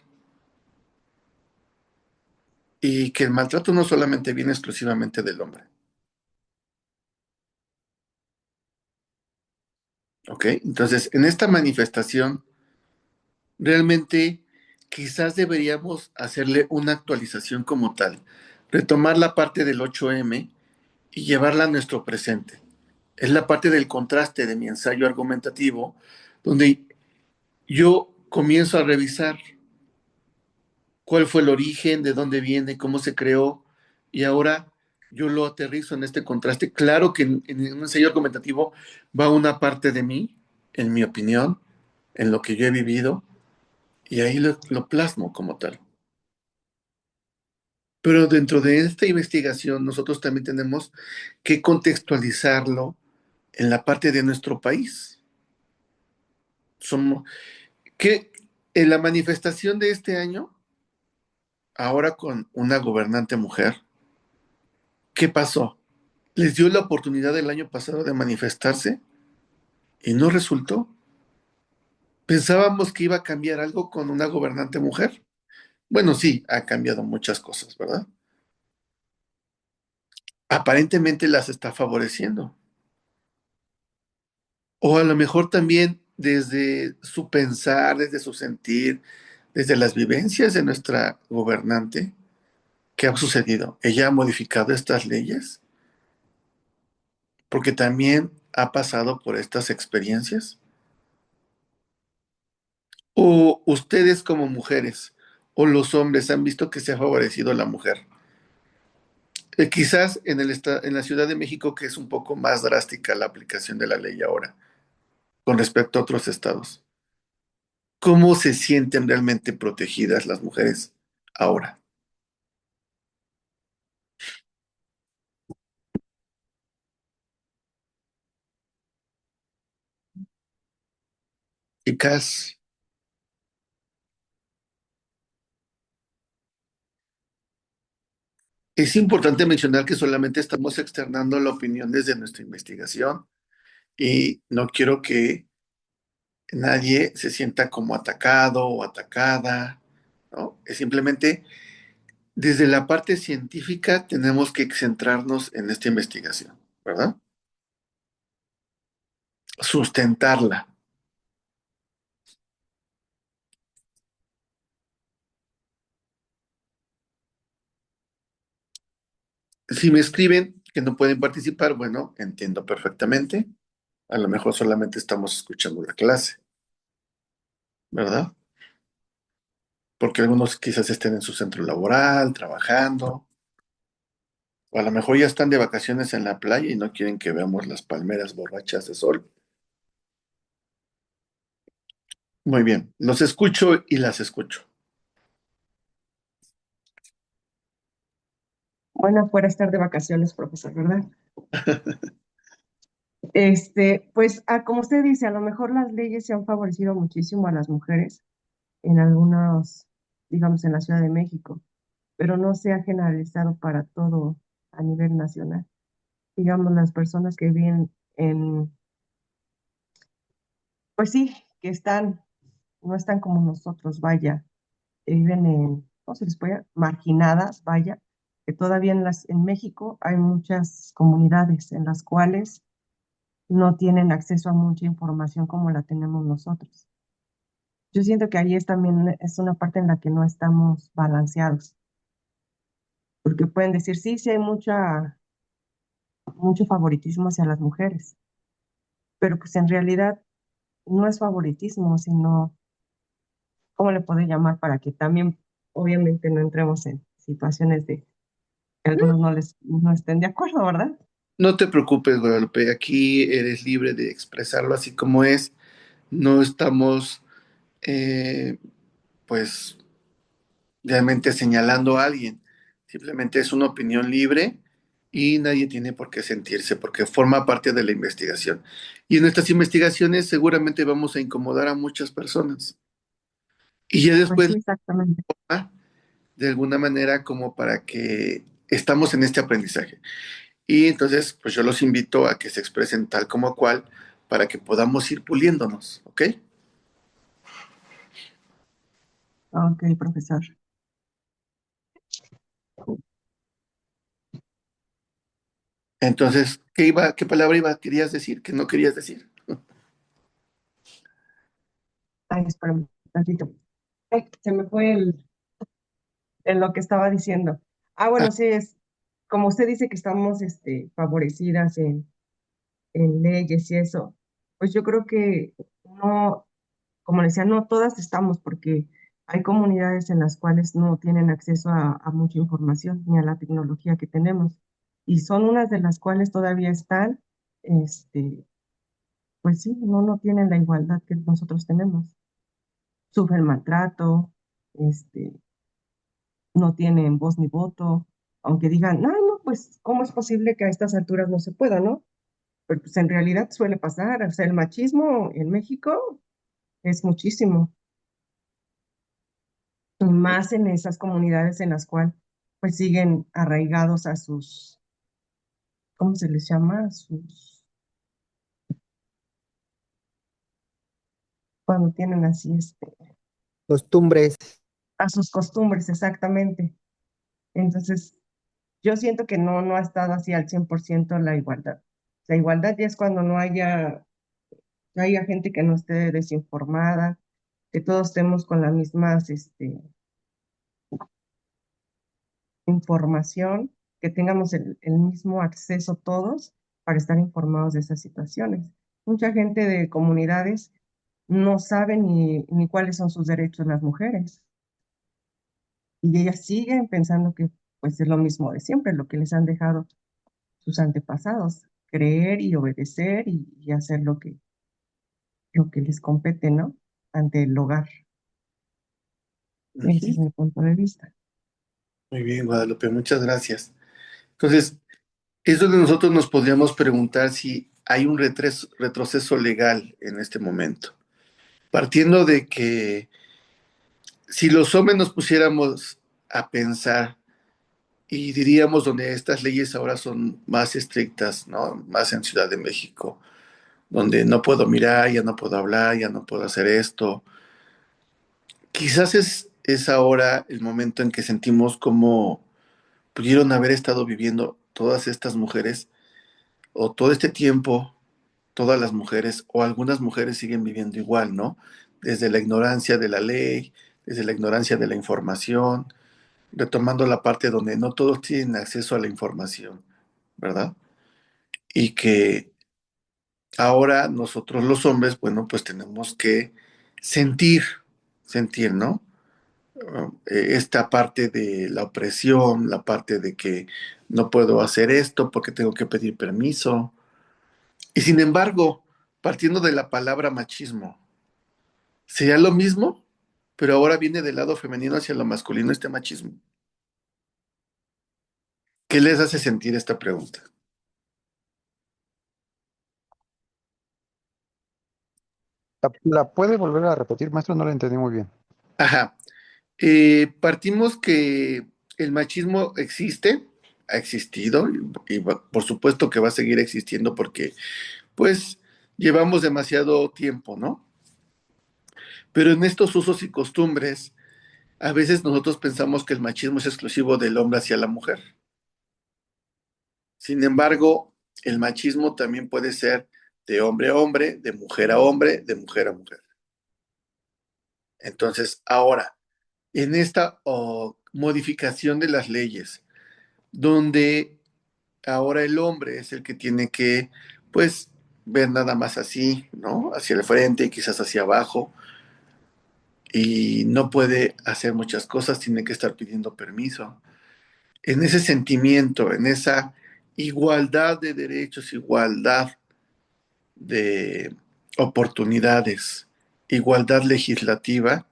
y que el maltrato no solamente viene exclusivamente del hombre, ¿ok? Entonces, en esta manifestación, realmente quizás deberíamos hacerle una actualización como tal, retomar la parte del 8M y llevarla a nuestro presente. Es la parte del contraste de mi ensayo argumentativo, donde yo comienzo a revisar cuál fue el origen, de dónde viene, cómo se creó, y ahora yo lo aterrizo en este contraste. Claro que en un ensayo argumentativo va una parte de mí, en mi opinión, en lo que yo he vivido, y ahí lo plasmo como tal. Pero dentro de esta investigación nosotros también tenemos que contextualizarlo en la parte de nuestro país. Somos, que en la manifestación de este año, ahora con una gobernante mujer, ¿qué pasó? Les dio la oportunidad el año pasado de manifestarse y no resultó. Pensábamos que iba a cambiar algo con una gobernante mujer. Bueno, sí, ha cambiado muchas cosas, ¿verdad? Aparentemente las está favoreciendo. O a lo mejor también desde su pensar, desde su sentir, desde las vivencias de nuestra gobernante, ¿qué ha sucedido? Ella ha modificado estas leyes porque también ha pasado por estas experiencias? ¿O ustedes como mujeres o los hombres han visto que se ha favorecido a la mujer? Quizás en la Ciudad de México, que es un poco más drástica la aplicación de la ley ahora con respecto a otros estados. ¿Cómo se sienten realmente protegidas las mujeres ahora? Chicas, es importante mencionar que solamente estamos externando la opinión desde nuestra investigación y no quiero que nadie se sienta como atacado o atacada, ¿no? Es simplemente desde la parte científica tenemos que centrarnos en esta investigación, ¿verdad? Sustentarla. Si me escriben que no pueden participar, bueno, entiendo perfectamente. A lo mejor solamente estamos escuchando la clase, ¿verdad? Porque algunos quizás estén en su centro laboral, trabajando, o a lo mejor ya están de vacaciones en la playa y no quieren que veamos las palmeras borrachas de sol. Muy bien, los escucho y las escucho. Bueno, fuera estar de vacaciones, profesor, ¿verdad? Pues, como usted dice, a lo mejor las leyes se han favorecido muchísimo a las mujeres en algunos, digamos, en la Ciudad de México, pero no se ha generalizado para todo a nivel nacional. Digamos, las personas que viven pues sí, no están como nosotros, vaya, viven ¿cómo se les puede? Marginadas, vaya, que todavía en México hay muchas comunidades en las cuales no tienen acceso a mucha información como la tenemos nosotros. Yo siento que ahí también es una parte en la que no estamos balanceados, porque pueden decir, sí, sí hay mucho favoritismo hacia las mujeres, pero pues en realidad no es favoritismo, sino, ¿cómo le puedo llamar? Para que también, obviamente, no entremos en situaciones de que algunos no estén de acuerdo, ¿verdad? No te preocupes, Guadalupe, aquí eres libre de expresarlo así como es. No estamos, eh, pues, realmente señalando a alguien. Simplemente es una opinión libre y nadie tiene por qué sentirse porque forma parte de la investigación. Y en nuestras investigaciones seguramente vamos a incomodar a muchas personas. Y ya Pues después, sí, exactamente. de alguna manera, como para que estamos en este aprendizaje. Y entonces, pues yo los invito a que se expresen tal como cual para que podamos ir puliéndonos, ¿ok? Ok, profesor. Entonces, qué palabra querías decir, que no querías decir? Ay, espérame un tantito. Ay, se me fue en lo que estaba diciendo. Ah, Bueno, sí, como usted dice que estamos favorecidas en leyes y eso, pues yo creo que no, como le decía, no todas estamos, porque hay comunidades en las cuales no tienen acceso a mucha información ni a la tecnología que tenemos. Y son unas de las cuales todavía están, este, pues sí, no tienen la igualdad que nosotros tenemos. Sufren maltrato, este, no tienen voz ni voto, aunque digan, no, pues, ¿cómo es posible que a estas alturas no se pueda, no? Pero pues en realidad suele pasar, o sea, el machismo en México es muchísimo, y más en esas comunidades en las cuales pues siguen arraigados a sus, ¿cómo se les llama? Cuando tienen así, Costumbres. a sus costumbres, exactamente. Entonces, yo siento que no ha estado así al 100% la igualdad. La igualdad ya es cuando no haya gente que no esté desinformada, que todos estemos con la misma información, que tengamos el mismo acceso todos para estar informados de esas situaciones. Mucha gente de comunidades no sabe ni cuáles son sus derechos las mujeres. Y ellas siguen pensando que pues es lo mismo de siempre, lo que les han dejado sus antepasados, creer y obedecer y hacer lo que les compete, ¿no? Ante el hogar. Ese es Ujú. mi punto de vista. Muy bien, Guadalupe, muchas gracias. Entonces, es donde nosotros nos podríamos preguntar si hay un retroceso legal en este momento. Partiendo de que si los hombres nos pusiéramos a pensar y diríamos donde estas leyes ahora son más estrictas, ¿no? Más en Ciudad de México, donde no puedo mirar, ya no puedo hablar, ya no puedo hacer esto. Quizás es ahora el momento en que sentimos cómo pudieron haber estado viviendo todas estas mujeres o todo este tiempo, todas las mujeres o algunas mujeres siguen viviendo igual, ¿no? Desde la ignorancia de la ley, desde la ignorancia de la información, retomando la parte donde no todos tienen acceso a la información, ¿verdad? Y que ahora nosotros los hombres, bueno, pues tenemos que sentir, sentir, ¿no? Esta parte de la opresión, la parte de que no puedo hacer esto porque tengo que pedir permiso. Y sin embargo, partiendo de la palabra machismo, ¿sería lo mismo? Pero ahora viene del lado femenino hacia lo masculino este machismo. ¿Qué les hace sentir esta pregunta? ¿La puede volver a repetir, maestro? No la entendí muy bien. Ajá. Partimos que el machismo existe, ha existido y por supuesto que va a seguir existiendo porque pues llevamos demasiado tiempo, ¿no? Pero en estos usos y costumbres, a veces nosotros pensamos que el machismo es exclusivo del hombre hacia la mujer. Sin embargo, el machismo también puede ser de hombre a hombre, de mujer a hombre, de mujer a mujer. Entonces, ahora, en esta modificación de las leyes, donde ahora el hombre es el que tiene que, pues, ver nada más así, ¿no? Hacia el frente y quizás hacia abajo, y no puede hacer muchas cosas, tiene que estar pidiendo permiso. En ese sentimiento, en esa igualdad de derechos, igualdad de oportunidades, igualdad legislativa,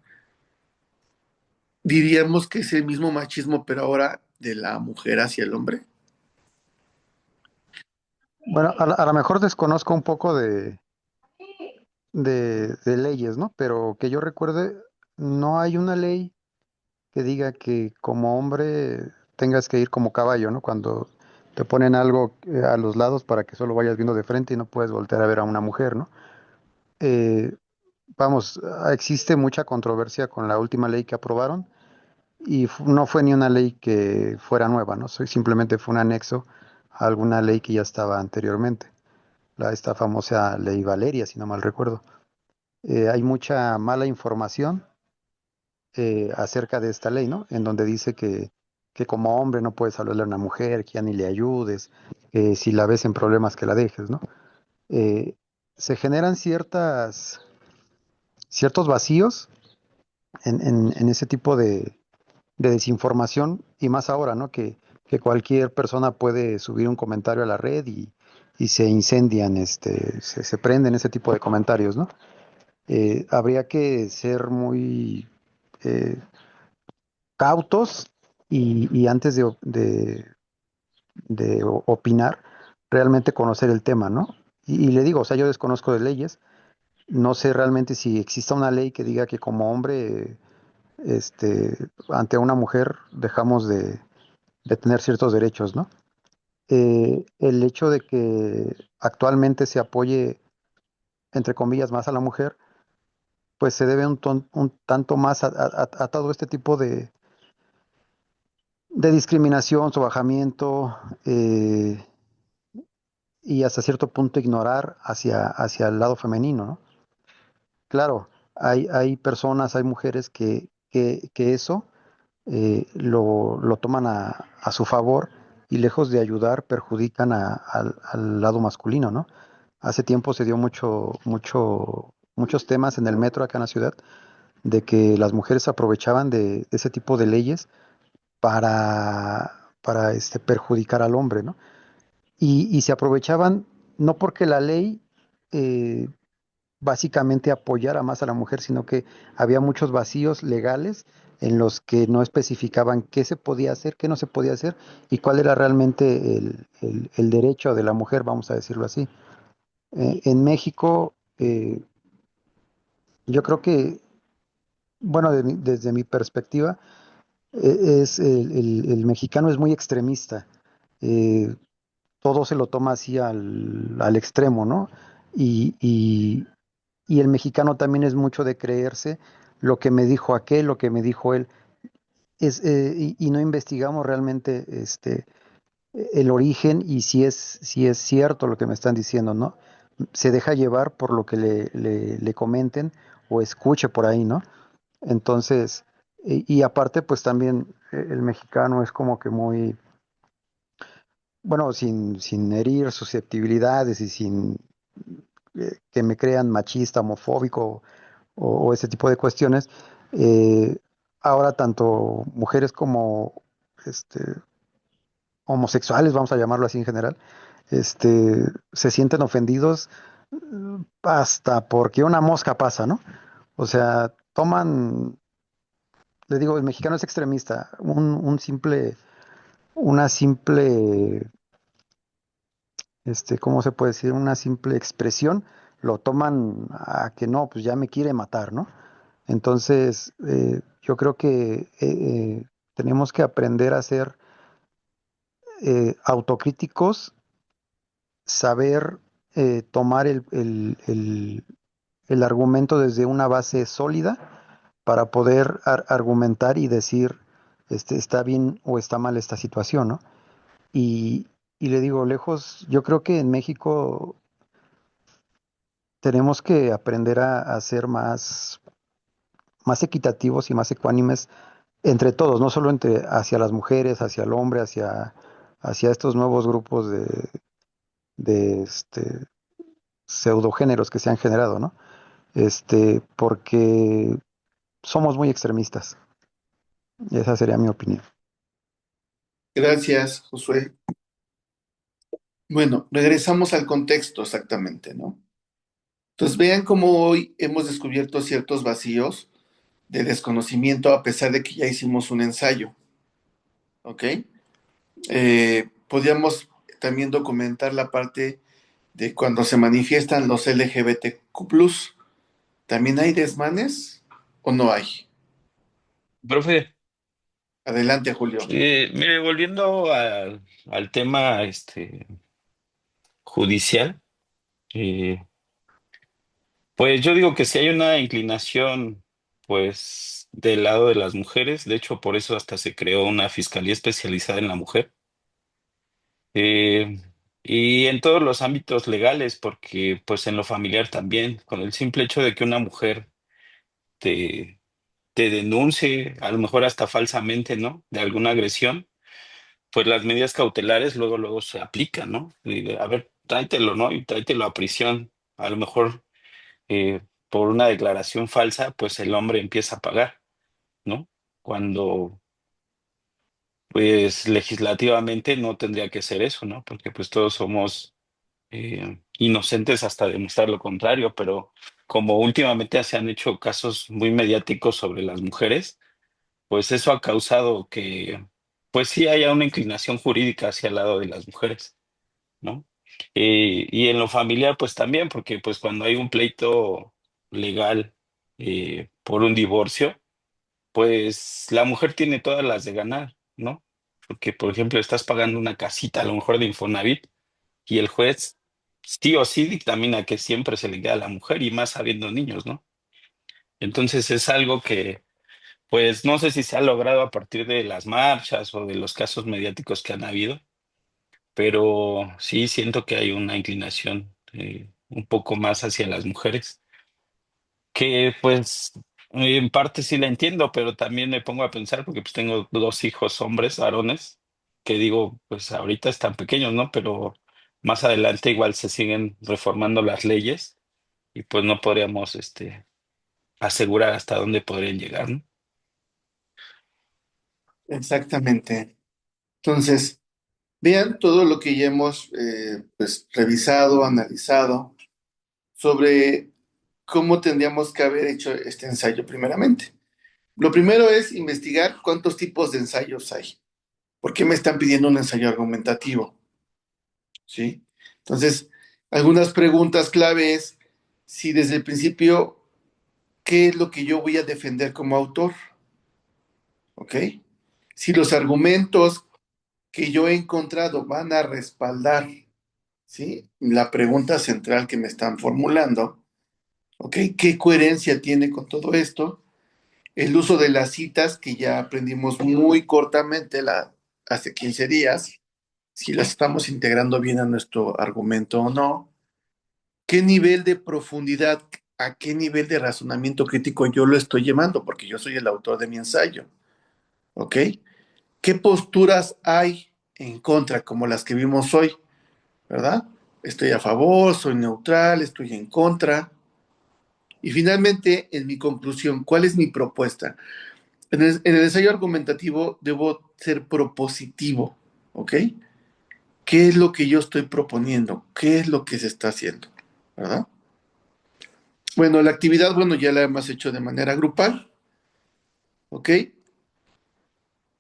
diríamos que es el mismo machismo, pero ahora de la mujer hacia el hombre. Bueno, a lo mejor desconozco un poco de leyes, ¿no? Pero que yo recuerde, no hay una ley que diga que como hombre tengas que ir como caballo, ¿no? Cuando te ponen algo a los lados para que solo vayas viendo de frente y no puedes voltear a ver a una mujer, ¿no? Eh, vamos, existe mucha controversia con la última ley que aprobaron y no fue ni una ley que fuera nueva, ¿no? Simplemente fue un anexo a alguna ley que ya estaba anteriormente, esta famosa ley Valeria, si no mal recuerdo. Hay mucha mala información acerca de esta ley, ¿no? En donde dice que como hombre no puedes hablarle a una mujer, que ya ni le ayudes, que si la ves en problemas que la dejes, ¿no? Eh, Se generan ciertos vacíos en ese tipo de desinformación y más ahora, ¿no? Que cualquier persona puede subir un comentario a la red y se incendian, se prenden ese tipo de comentarios, ¿no? Habría que ser muy eh, cautos y antes de opinar, realmente conocer el tema, ¿no? Y le digo, o sea, yo desconozco de leyes, no sé realmente si exista una ley que diga que como hombre, ante una mujer dejamos de tener ciertos derechos, ¿no? El hecho de que actualmente se apoye, entre comillas, más a la mujer, pues se debe un tanto más a todo este tipo de discriminación, sobajamiento y hasta cierto punto ignorar hacia el lado femenino, ¿no? Claro, hay personas, hay mujeres que eso lo toman a su favor y lejos de ayudar, perjudican al lado masculino, ¿no? Hace tiempo se dio muchos temas en el metro acá en la ciudad de que las mujeres aprovechaban de ese tipo de leyes para perjudicar al hombre, ¿no? Y se aprovechaban no porque la ley eh, básicamente apoyara más a la mujer, sino que había muchos vacíos legales en los que no especificaban qué se podía hacer, qué no se podía hacer y cuál era realmente el derecho de la mujer, vamos a decirlo así. En México, yo creo que, bueno, desde mi perspectiva, el mexicano es muy extremista. Eh, Todo se lo toma así al extremo, ¿no? Y, y- y el mexicano también es mucho de creerse lo que me dijo aquel, lo que me dijo él, y no investigamos realmente el origen y si es cierto lo que me están diciendo, ¿no? Se deja llevar por lo que le comenten o escuche por ahí, ¿no? Entonces, y aparte, pues también el mexicano es como que muy, bueno, sin herir susceptibilidades y sin que me crean machista, homofóbico o ese tipo de cuestiones. eh, Ahora tanto mujeres como este, homosexuales, vamos a llamarlo así en general, se sienten ofendidos hasta porque una mosca pasa, ¿no? O sea, le digo, el mexicano es extremista, una simple, ¿cómo se puede decir? Una simple expresión, lo toman a que no, pues ya me quiere matar, ¿no? Entonces, yo creo que tenemos que aprender a ser autocríticos, saber tomar el argumento desde una base sólida para poder argumentar y decir, está bien o está mal esta situación, ¿no? Y, y le digo, lejos, yo creo que en México tenemos que aprender a ser más equitativos y más ecuánimes entre todos, no solo hacia las mujeres, hacia el hombre, hacia estos nuevos grupos de pseudogéneros que se han generado, ¿no? Porque somos muy extremistas. Esa sería mi opinión. Gracias, Josué. Bueno, regresamos al contexto exactamente, ¿no? Entonces vean cómo hoy hemos descubierto ciertos vacíos de desconocimiento a pesar de que ya hicimos un ensayo, ¿ok? Podríamos también documentar la parte de cuando se manifiestan los LGBTQ+. ¿También hay desmanes o no hay? Profe, Adelante, Julio. mire, volviendo al tema judicial, eh, pues yo digo que si hay una inclinación, pues, del lado de las mujeres, de hecho, por eso hasta se creó una fiscalía especializada en la mujer, eh, y en todos los ámbitos legales, porque, pues, en lo familiar también, con el simple hecho de que una mujer te, te denuncie, a lo mejor hasta falsamente, ¿no? De alguna agresión, pues las medidas cautelares luego se aplican, ¿no? A ver, tráetelo, ¿no? Y tráetelo a prisión. A lo mejor por una declaración falsa, pues el hombre empieza a pagar, ¿no? Cuando, pues legislativamente no tendría que ser eso, ¿no? Porque pues todos somos inocentes hasta demostrar lo contrario, pero como últimamente se han hecho casos muy mediáticos sobre las mujeres, pues eso ha causado que, pues sí haya una inclinación jurídica hacia el lado de las mujeres, ¿no? Y en lo familiar, pues también, porque pues cuando hay un pleito legal por un divorcio, pues la mujer tiene todas las de ganar, ¿no? Porque, por ejemplo, estás pagando una casita a lo mejor de Infonavit y el juez sí o sí dictamina que siempre se le queda a la mujer y más habiendo niños, ¿no? Entonces es algo que, pues no sé si se ha logrado a partir de las marchas o de los casos mediáticos que han habido, pero sí siento que hay una inclinación un poco más hacia las mujeres, que pues en parte sí la entiendo, pero también me pongo a pensar porque pues tengo dos hijos hombres, varones, que digo, pues ahorita están pequeños, ¿no? Pero más adelante igual se siguen reformando las leyes y pues no podríamos, asegurar hasta dónde podrían llegar, ¿no? Exactamente. Entonces, vean todo lo que ya hemos pues, revisado, analizado sobre cómo tendríamos que haber hecho este ensayo primeramente. Lo primero es investigar cuántos tipos de ensayos hay. ¿Por qué me están pidiendo un ensayo argumentativo? ¿Sí? Entonces, algunas preguntas clave es si desde el principio, ¿qué es lo que yo voy a defender como autor? ¿Ok? Si los argumentos que yo he encontrado van a respaldar, ¿sí? La pregunta central que me están formulando, ¿ok? ¿Qué coherencia tiene con todo esto? El uso de las citas que ya aprendimos muy cortamente hace 15 días, si las estamos integrando bien a nuestro argumento o no. ¿Qué nivel de profundidad, a qué nivel de razonamiento crítico yo lo estoy llevando? Porque yo soy el autor de mi ensayo, ¿ok? ¿Qué posturas hay en contra, como las que vimos hoy, ¿verdad? Estoy a favor, soy neutral, estoy en contra. Y finalmente, en mi conclusión, ¿cuál es mi propuesta? En el ensayo argumentativo debo ser propositivo, ¿ok? ¿Qué es lo que yo estoy proponiendo? ¿Qué es lo que se está haciendo? ¿Verdad? Bueno, la actividad, bueno, ya la hemos hecho de manera grupal, ¿ok?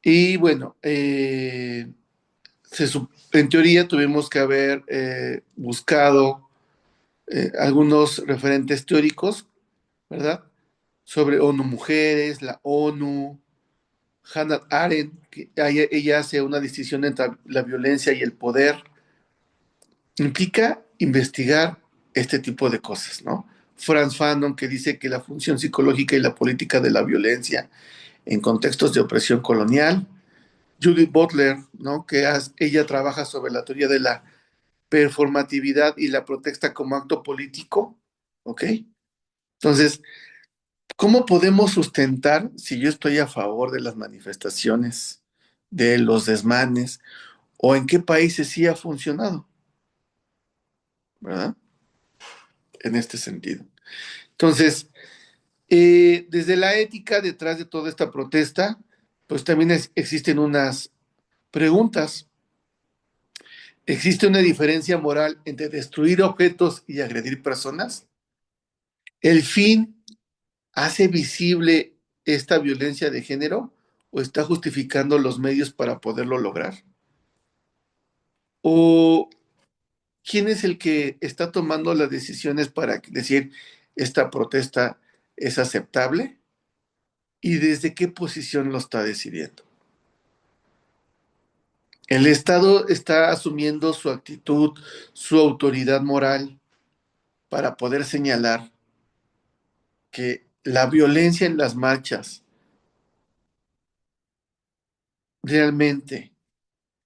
Y bueno, en teoría tuvimos que haber buscado algunos referentes teóricos, ¿verdad? Sobre ONU Mujeres, la ONU, Hannah Arendt, que ella hace una distinción entre la violencia y el poder. Implica investigar este tipo de cosas, ¿no? Franz Fanon, que dice que la función psicológica y la política de la violencia en contextos de opresión colonial. Judith Butler, ¿no? Ella trabaja sobre la teoría de la performatividad y la protesta como acto político, ¿ok? Entonces, ¿cómo podemos sustentar si yo estoy a favor de las manifestaciones, de los desmanes, o en qué países sí ha funcionado, ¿verdad? En este sentido. Entonces, desde la ética detrás de toda esta protesta, pues también existen unas preguntas. ¿Existe una diferencia moral entre destruir objetos y agredir personas? ¿El fin hace visible esta violencia de género o está justificando los medios para poderlo lograr? ¿O quién es el que está tomando las decisiones para decir esta protesta es aceptable? ¿Y desde qué posición lo está decidiendo? El Estado está asumiendo su actitud, su autoridad moral para poder señalar que la violencia en las marchas realmente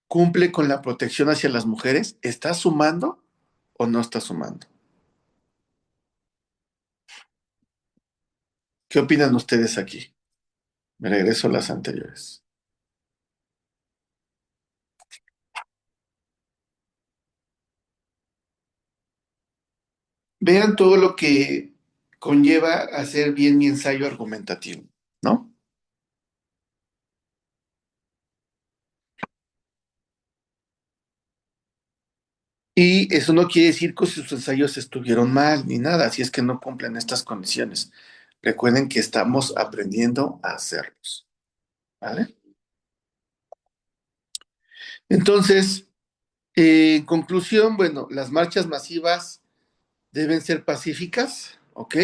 cumple con la protección hacia las mujeres. ¿Está sumando o no está sumando? ¿Qué opinan ustedes aquí? Me regreso a las anteriores. Vean todo lo que conlleva hacer bien mi ensayo argumentativo, ¿no? Y eso no quiere decir que sus ensayos estuvieron mal ni nada, si es que no cumplen estas condiciones. Recuerden que estamos aprendiendo a hacerlos, ¿vale? Entonces, en conclusión, bueno, las marchas masivas deben ser pacíficas, ¿ok?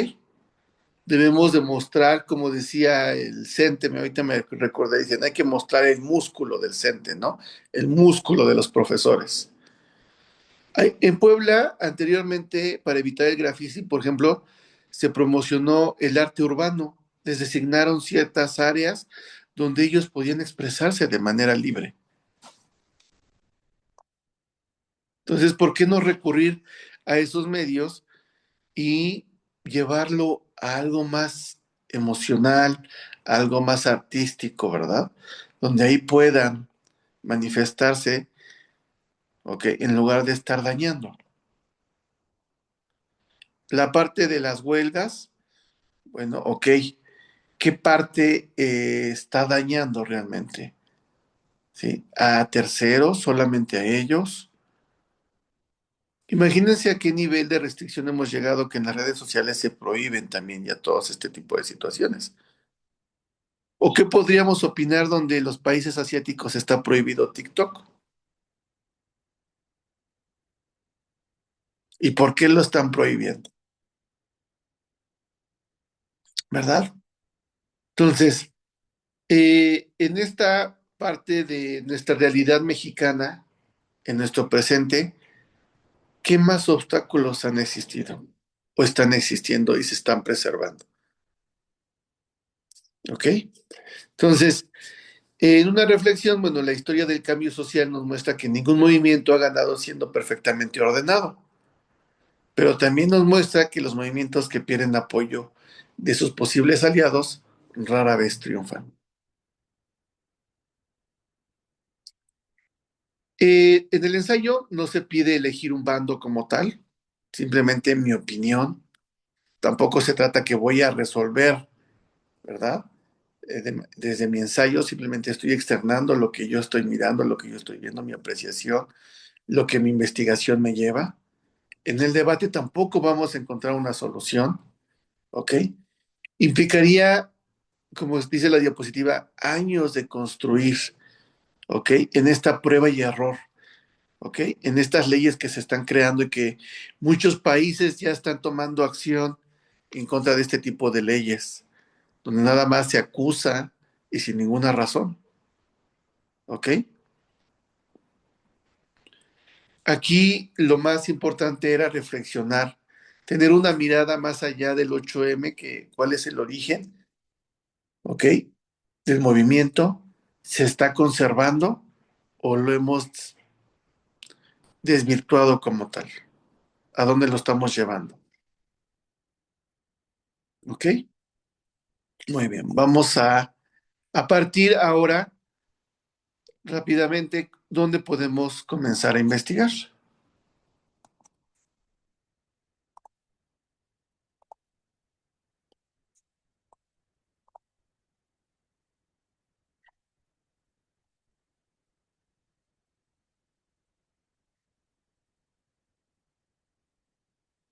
Debemos demostrar, como decía el CENTE, ahorita me recordé, dicen, hay que mostrar el músculo del CENTE, ¿no? El músculo de los profesores. En Puebla, anteriormente, para evitar el graffiti, por ejemplo, se promocionó el arte urbano. Les designaron ciertas áreas donde ellos podían expresarse de manera libre. Entonces, ¿por qué no recurrir a esos medios y llevarlo a algo más emocional, a algo más artístico, ¿verdad? Donde ahí puedan manifestarse, ¿ok? En lugar de estar dañando. La parte de las huelgas, bueno, ok, ¿qué parte está dañando realmente? ¿Sí? ¿A terceros, solamente a ellos? Imagínense a qué nivel de restricción hemos llegado que en las redes sociales se prohíben también ya todos este tipo de situaciones. ¿O qué podríamos opinar donde en los países asiáticos está prohibido TikTok? ¿Y por qué lo están prohibiendo? ¿Verdad? Entonces, en esta parte de nuestra realidad mexicana, en nuestro presente, ¿qué más obstáculos han existido? ¿O están existiendo y se están preservando? ¿Ok? Entonces, en una reflexión, bueno, la historia del cambio social nos muestra que ningún movimiento ha ganado siendo perfectamente ordenado, pero también nos muestra que los movimientos que pierden apoyo de sus posibles aliados rara vez triunfan. En el ensayo no se pide elegir un bando como tal, simplemente mi opinión. Tampoco se trata que voy a resolver, ¿verdad? Desde mi ensayo simplemente estoy externando lo que yo estoy mirando, lo que yo estoy viendo, mi apreciación, lo que mi investigación me lleva. En el debate tampoco vamos a encontrar una solución, ¿ok? Implicaría, como dice la diapositiva, años de construir, ¿ok? En esta prueba y error, ¿ok? En estas leyes que se están creando y que muchos países ya están tomando acción en contra de este tipo de leyes, donde nada más se acusa y sin ninguna razón, ¿ok? Aquí lo más importante era reflexionar, tener una mirada más allá del 8M, que cuál es el origen, ¿ok? Del movimiento, ¿se está conservando o lo hemos desvirtuado como tal? ¿A dónde lo estamos llevando? ¿Ok? Muy bien, vamos a partir ahora rápidamente, ¿dónde podemos comenzar a investigar?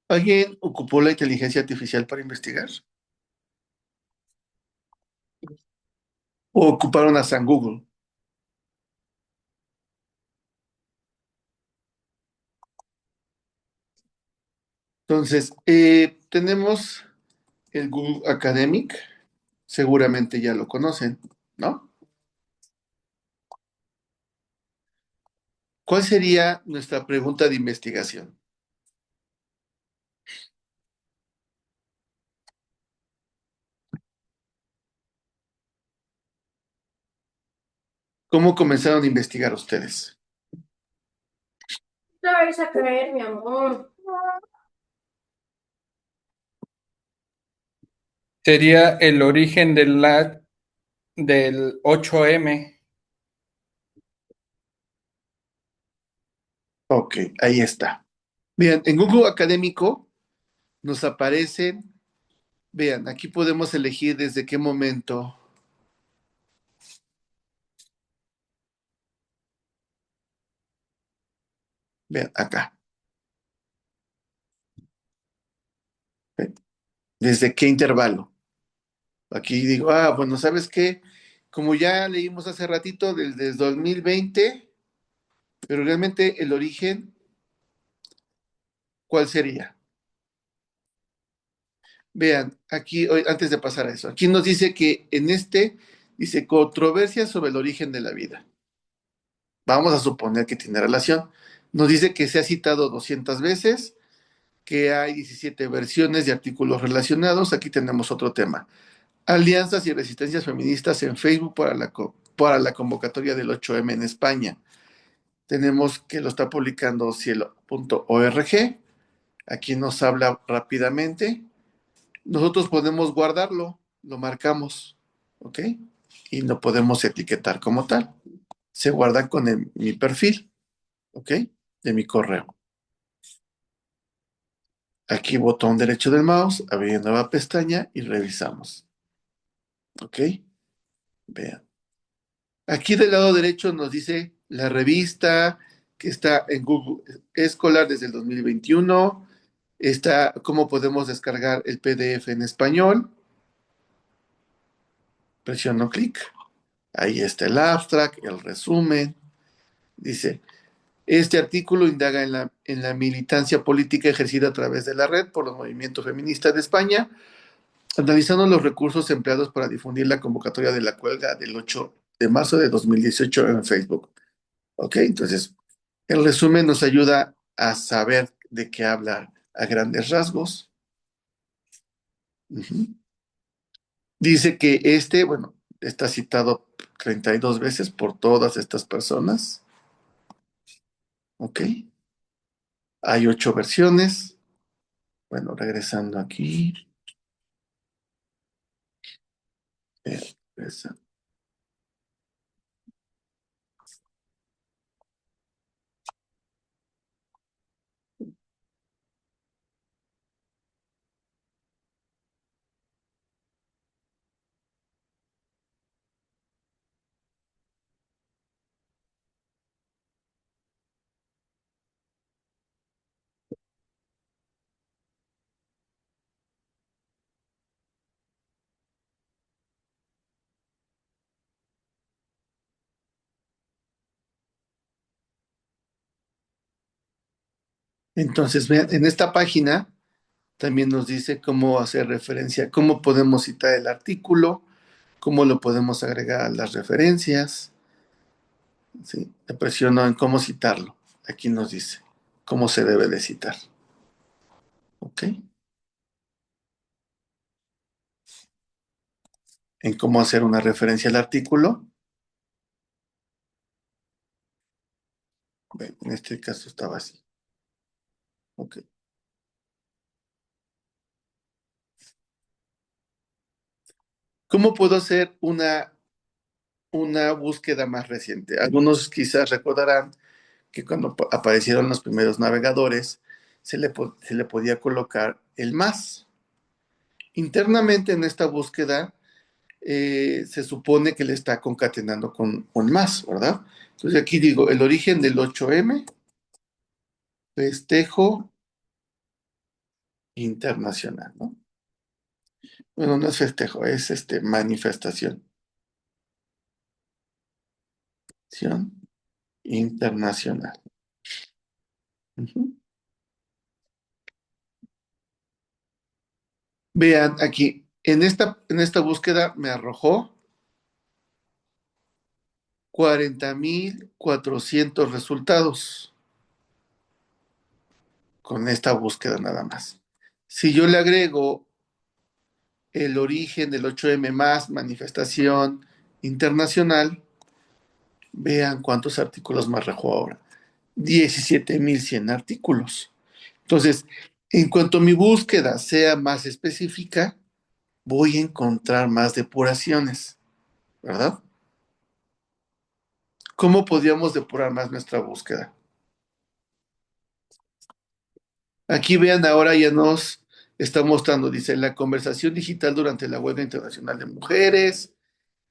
¿Alguien ocupó la inteligencia artificial para investigar? ¿O ocuparon a San Google? Entonces, tenemos el Google Academic, seguramente ya lo conocen, ¿no? ¿Cuál sería nuestra pregunta de investigación? ¿Cómo comenzaron a investigar ustedes? Te vais a creer, mi amor. Sería el origen del 8M. Ok, ahí está. Bien, en Google Académico nos aparecen, vean, aquí podemos elegir desde qué momento. Vean, acá. ¿Ven? ¿Desde qué intervalo? Aquí digo, bueno, ¿sabes qué? Como ya leímos hace ratito, desde 2020, pero realmente el origen, ¿cuál sería? Vean, aquí, antes de pasar a eso, aquí nos dice que en dice controversia sobre el origen de la vida. Vamos a suponer que tiene relación. Nos dice que se ha citado 200 veces, que hay 17 versiones de artículos relacionados. Aquí tenemos otro tema. Alianzas y resistencias feministas en Facebook para la convocatoria del 8M en España. Tenemos que lo está publicando cielo.org. Aquí nos habla rápidamente. Nosotros podemos guardarlo, lo marcamos, ¿ok? Y lo podemos etiquetar como tal. se guarda con mi perfil, ¿ok? De mi correo. Aquí botón derecho del mouse, abrir nueva pestaña y revisamos, ¿ok? Vean. Aquí del lado derecho nos dice la revista que está en Google Escolar desde el 2021. Está cómo podemos descargar el PDF en español. Presiono clic. Ahí está el abstract, el resumen. Dice, este artículo indaga en la militancia política ejercida a través de la red por los movimientos feministas de España, analizando los recursos empleados para difundir la convocatoria de la huelga del 8 de marzo de 2018 en Facebook. ¿Ok? Entonces, el resumen nos ayuda a saber de qué habla a grandes rasgos. Ujú. Dice que bueno, está citado 32 veces por todas estas personas. ¿Ok? Hay 8 versiones. Bueno, regresando aquí. Regresa. Entonces, vean, en esta página también nos dice cómo hacer referencia, cómo podemos citar el artículo, cómo lo podemos agregar a las referencias. ¿Sí? Le presiono en cómo citarlo. Aquí nos dice cómo se debe de citar. ¿Ok? En cómo hacer una referencia al artículo. Ven, en este caso estaba así. ¿Ok? ¿Cómo puedo hacer una búsqueda más reciente? Algunos quizás recordarán que cuando aparecieron los primeros navegadores, se le podía colocar el más. Internamente en esta búsqueda se supone que le está concatenando con un más, ¿verdad? Entonces aquí digo, el origen del 8M, festejo internacional, ¿no? Bueno, no es festejo, es manifestación. Acción internacional. Ujú. Vean aquí, en esta búsqueda me arrojó 40,400 resultados con esta búsqueda nada más. Si yo le agrego el origen del 8M más manifestación internacional, vean cuántos artículos me arrojó ahora. 17,100 artículos. Entonces, en cuanto mi búsqueda sea más específica, voy a encontrar más depuraciones, ¿verdad? ¿Cómo podríamos depurar más nuestra búsqueda? Aquí vean, ahora ya nos está mostrando, dice, la conversación digital durante la Huelga Internacional de Mujeres.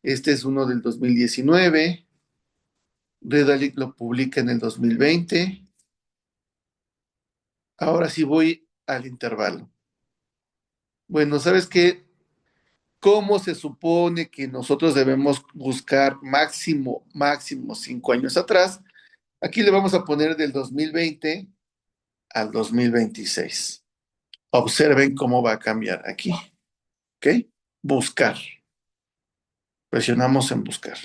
Este es uno del 2019. Redalit lo publica en el 2020. Ahora sí voy al intervalo. Bueno, ¿sabes qué? ¿Cómo se supone que nosotros debemos buscar máximo, máximo 5 años atrás? Aquí le vamos a poner del 2020 al 2026. Observen cómo va a cambiar aquí. ¿Ok? Buscar. Presionamos en buscar.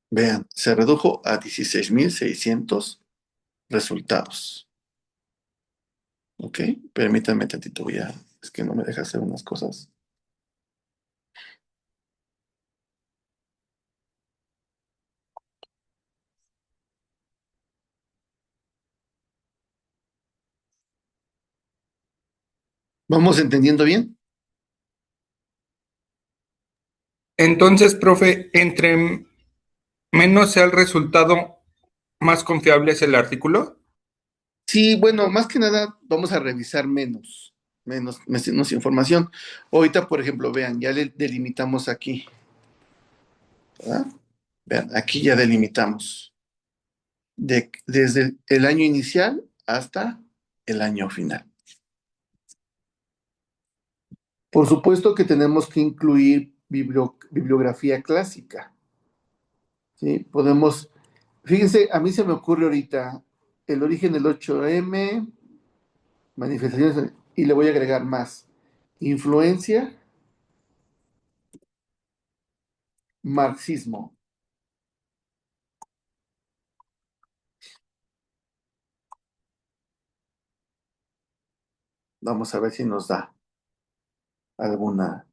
Vean, se redujo a 16,600 resultados. ¿Ok? Permítanme tantito, es que no me deja hacer unas cosas. ¿Vamos entendiendo bien? Entonces, profe, entre menos sea el resultado, más confiable es el artículo. Sí, bueno, más que nada vamos a revisar menos información. Ahorita, por ejemplo, vean, ya le delimitamos aquí, ¿verdad? Vean, aquí ya delimitamos desde el año inicial hasta el año final. Por supuesto que tenemos que incluir bibliografía clásica, ¿sí? Fíjense, a mí se me ocurre ahorita el origen del 8M, manifestaciones, y le voy a agregar más. Influencia, marxismo. Vamos a ver si nos da alguna.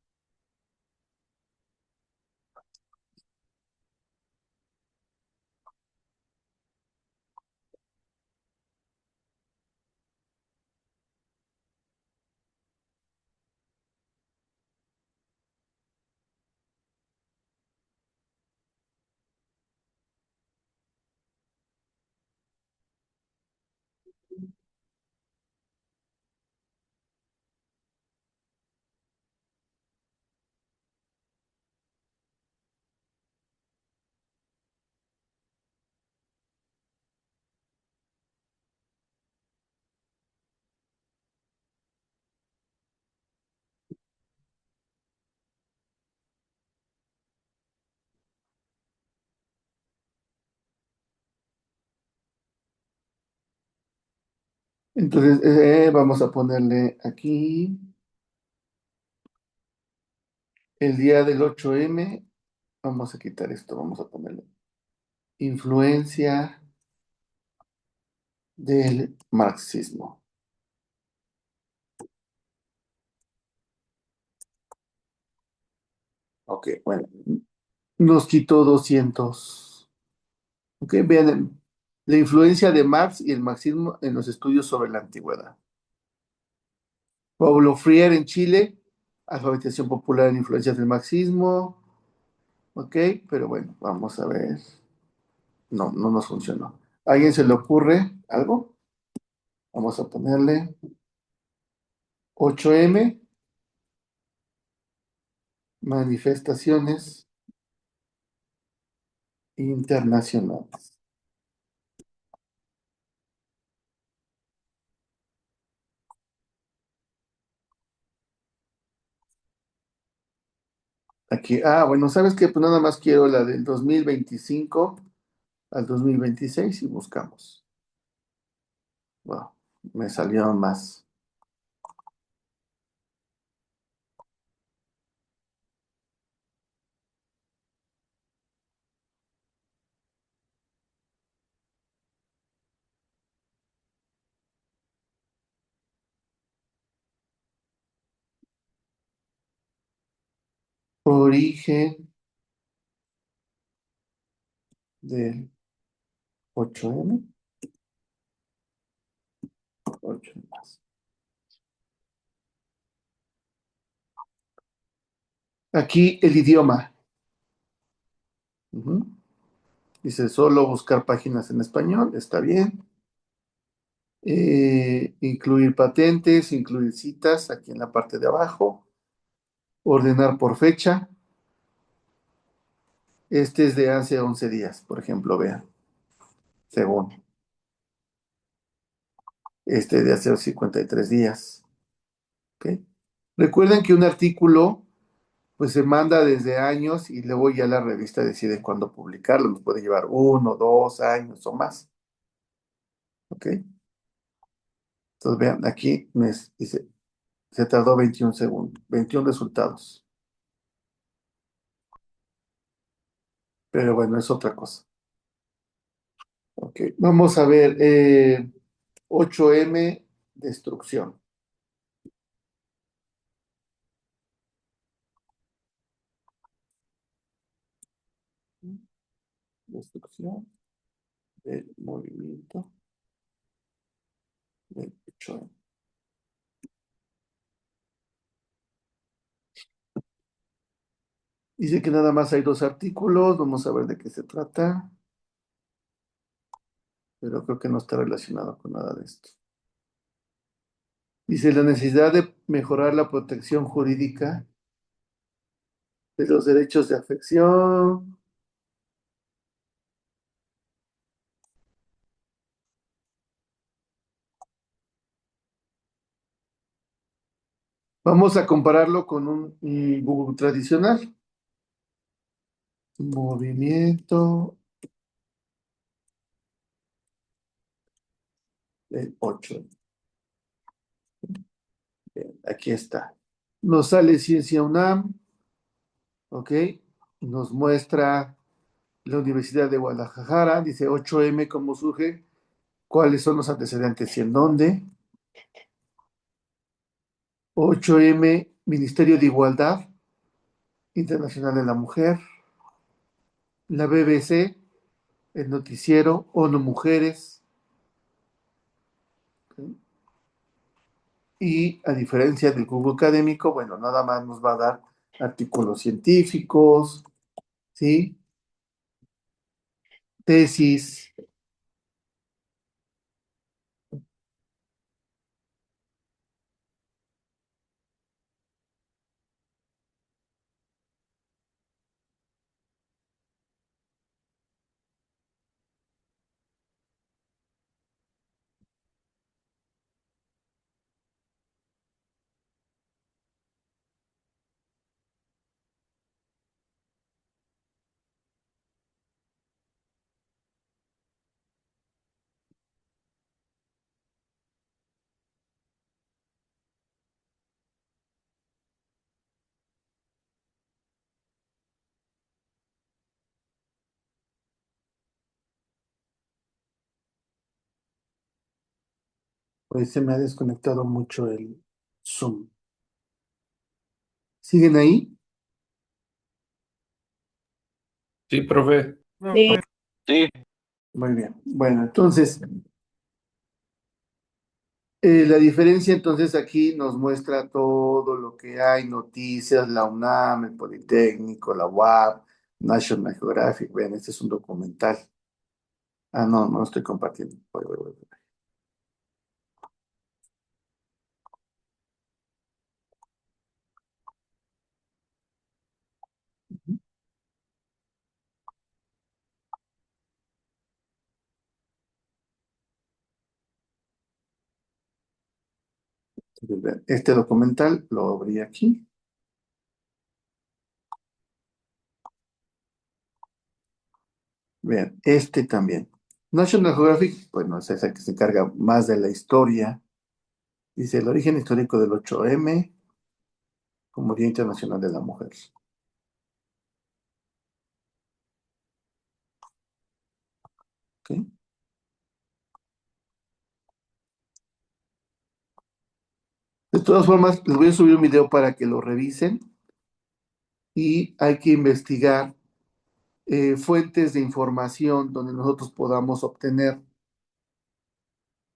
Entonces, vamos a ponerle aquí el día del 8M. Vamos a quitar esto, vamos a ponerle influencia del marxismo. Ok, bueno, nos quitó 200. Ok, vean la influencia de Marx y el marxismo en los estudios sobre la antigüedad. Paulo Freire en Chile, alfabetización popular en influencias del marxismo. Ok, pero bueno, vamos a ver. No, no nos funcionó. ¿A alguien se le ocurre algo? Vamos a ponerle 8M, manifestaciones internacionales. Aquí, bueno, ¿sabes qué? Pues nada más quiero la del 2025 al 2026 y buscamos. Wow, me salió más. Origen del 8M. 8 más. Aquí el idioma. Ujú. Dice solo buscar páginas en español, está bien. Incluir patentes, incluir citas aquí en la parte de abajo. Ordenar por fecha. Este es de hace 11 días, por ejemplo, vean, según. Este de hace 53 días. ¿Ok? Recuerden que un artículo pues se manda desde años y luego ya la revista decide cuándo publicarlo. Nos puede llevar 1, 2 años o más. ¿Ok? Entonces vean, aquí dice, se tardó 21 segundos, 21 resultados. Pero bueno, es otra cosa. Ok, vamos a ver 8M, destrucción. Destrucción del movimiento del 8M. Dice que nada más hay 2 artículos, vamos a ver de qué se trata, pero creo que no está relacionado con nada de esto. Dice la necesidad de mejorar la protección jurídica de los derechos de afección. Vamos a compararlo con un Google tradicional. Movimiento del 8. Bien, aquí está. Nos sale Ciencia UNAM, ¿ok? Nos muestra la Universidad de Guadalajara, dice 8M, cómo surge, cuáles son los antecedentes y en dónde. 8M, Ministerio de Igualdad Internacional de la Mujer. La BBC, el noticiero ONU Mujeres. ¿Ok? Y a diferencia del Google académico, bueno, nada más nos va a dar artículos científicos, ¿sí? Tesis. Pues se me ha desconectado mucho el Zoom. ¿Siguen ahí? Sí, profe. Sí. Sí, Muy bien. Bueno, entonces, la diferencia entonces aquí nos muestra todo lo que hay, noticias, la UNAM, el Politécnico, la UAP, National Geographic. Vean, este es un documental. Ah, no, no lo estoy compartiendo. Voy. Entonces, vean, este documental lo abrí aquí. Vean, este también. National Geographic, bueno, es esa que se encarga más de la historia. Dice el origen histórico del 8M como Día Internacional de la Mujer. ¿Ok? De todas formas, les voy a subir un video para que lo revisen y hay que investigar fuentes de información donde nosotros podamos obtener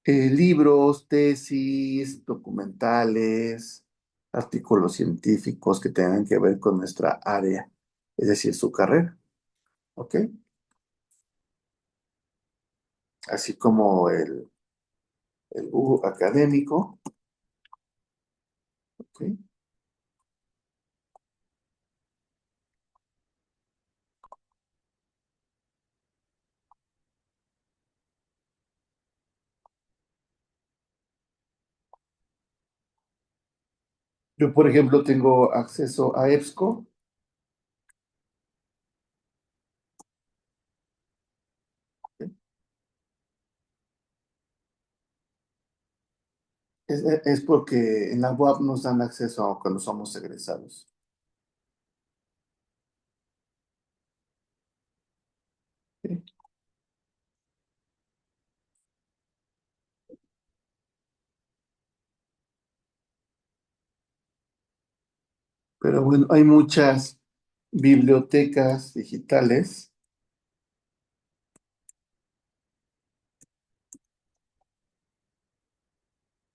libros, tesis, documentales, artículos científicos que tengan que ver con nuestra área, es decir, su carrera. ¿Ok? Así como el Google académico. ¿Ok? Yo, por ejemplo, tengo acceso a EBSCO. Es porque en la UAP nos dan acceso cuando somos egresados. ¿Sí? Pero bueno, hay muchas bibliotecas digitales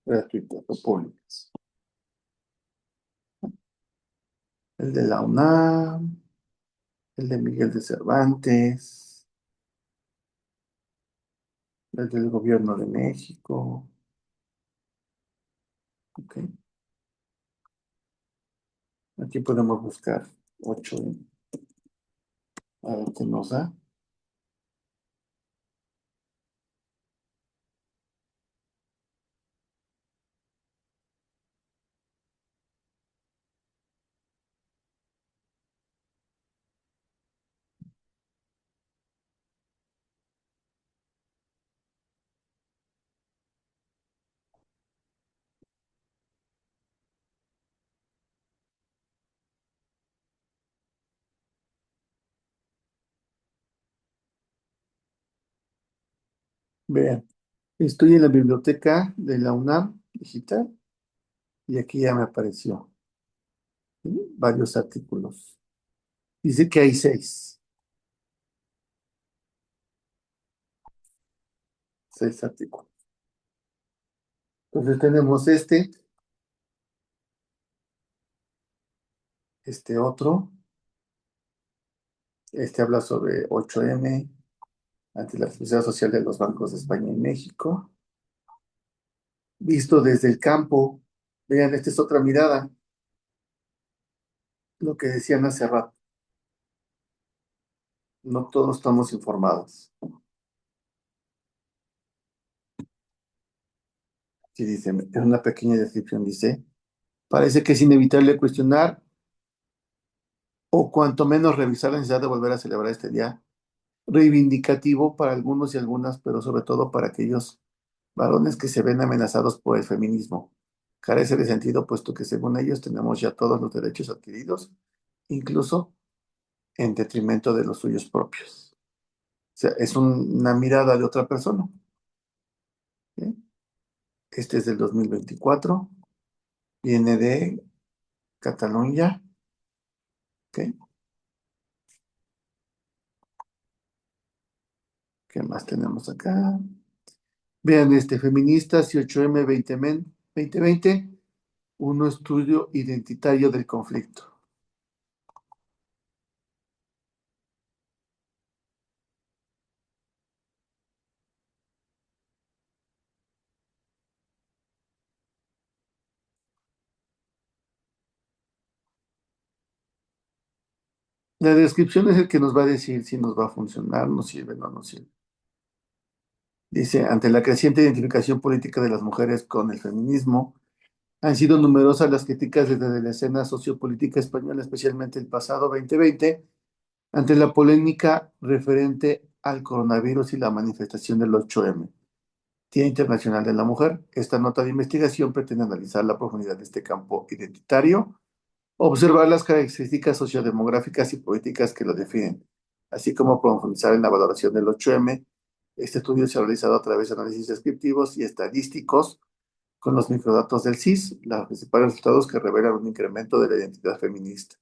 gratuitas o públicas. El de la UNAM. el de Miguel de Cervantes, el del gobierno de México. Ok. Aquí podemos buscar 8, a ver qué nos da. Vean, estoy en la biblioteca de la UNAM digital y aquí ya me apareció, ¿sí? Varios artículos. Dice que hay 6 artículos. Entonces tenemos este otro, este habla sobre 8M ante la responsabilidad social de los bancos de España y México, visto desde el campo. Vean, esta es otra mirada, lo que decían hace rato, no todos estamos informados. Sí, dice, en una pequeña descripción dice, parece que es inevitable cuestionar o cuanto menos revisar la necesidad de volver a celebrar este día reivindicativo para algunos y algunas, pero sobre todo para aquellos varones que se ven amenazados por el feminismo. Carece de sentido, puesto que según ellos tenemos ya todos los derechos adquiridos, incluso en detrimento de los suyos propios. O sea, es una mirada de otra persona. ¿Sí? Este es del 2024, viene de Cataluña. ¿Ok? ¿Qué más tenemos acá? Vean, feministas y 8M 2020, un estudio identitario del conflicto. La descripción es el que nos va a decir si nos va a funcionar, nos sirve o no nos sirve. Dice, ante la creciente identificación política de las mujeres con el feminismo, han sido numerosas las críticas desde la escena sociopolítica española, especialmente el pasado 2020, ante la polémica referente al coronavirus y la manifestación del 8M, Día Internacional de la Mujer. Esta nota de investigación pretende analizar la profundidad de este campo identitario, observar las características sociodemográficas y políticas que lo definen, así como profundizar en la valoración del 8M. Este estudio se ha realizado a través de análisis descriptivos y estadísticos con los microdatos del CIS, los principales resultados que revelan un incremento de la identidad feminista,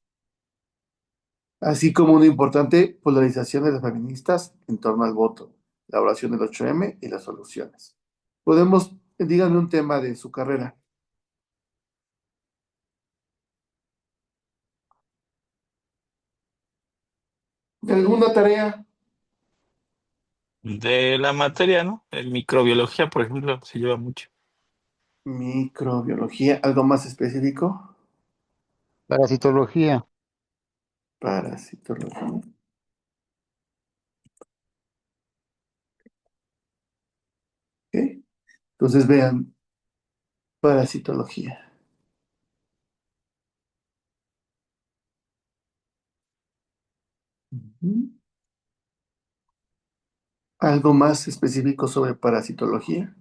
así como una importante polarización de las feministas en torno al voto, la evaluación del 8M y las soluciones. Podemos, díganme un tema de su carrera. ¿De alguna tarea? De la materia, ¿no? En microbiología, por ejemplo, se lleva mucho. Microbiología, ¿algo más específico? Parasitología. Parasitología. ¿Ok? Entonces vean, parasitología. Ujú. ¿Algo más específico sobre parasitología?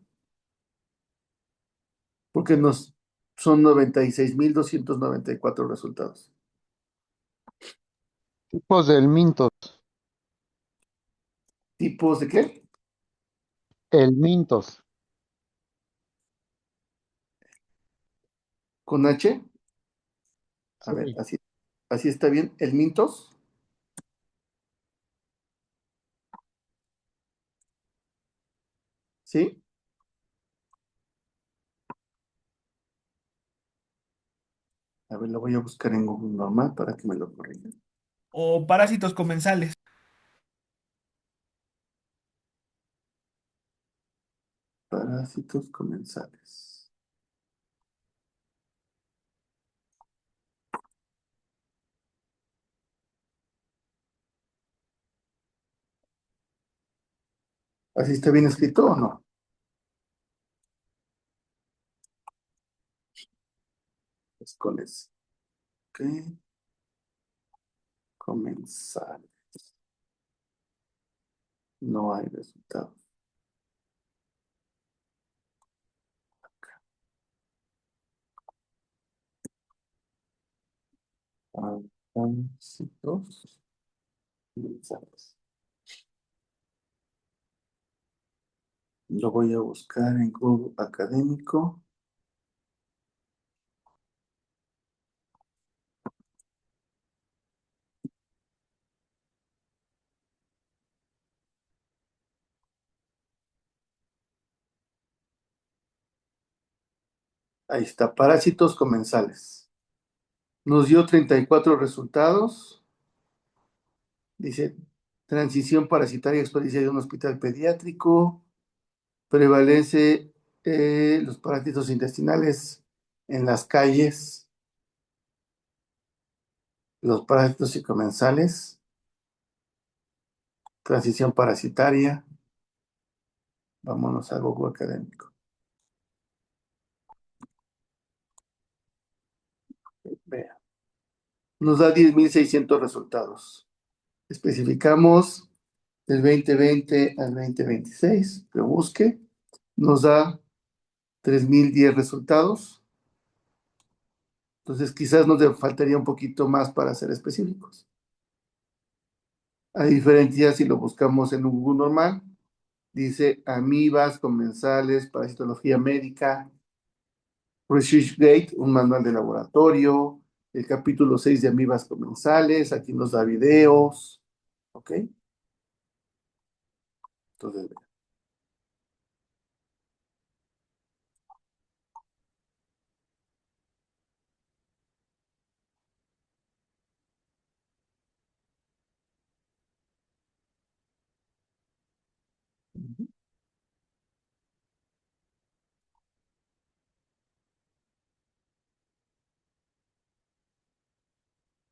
Porque son 96.294 resultados. Tipos del mintos. ¿Tipos de qué? El mintos. ¿Con H? A ver, Sí. así está bien. ¿El Mintos? ¿Sí? A ver, lo voy a buscar en Google normal para que me lo corrija. o parásitos comensales. Parásitos comensales. ¿Así está bien escrito o no? Es con eso. Ok. Comensales. No hay resultado. Parásitos comensales. Lo voy a buscar en Google Académico. Ahí está, parásitos comensales. Nos dio 34 resultados. Dice, transición parasitaria experiencia de un hospital pediátrico. Prevalece los parásitos intestinales en las calles. Los parásitos y comensales. Transición parasitaria. Vámonos a Google Académico. Vea. Nos da 10.600 resultados. Especificamos del 2020 al 2026, lo busque, nos da 3.010 resultados. Entonces quizás nos faltaría un poquito más para ser específicos. A diferencia si lo buscamos en un Google normal, dice amibas, comensales, parasitología médica, ResearchGate, un manual de laboratorio, el capítulo 6 de amibas comensales, aquí nos da videos, ¿ok? Entonces,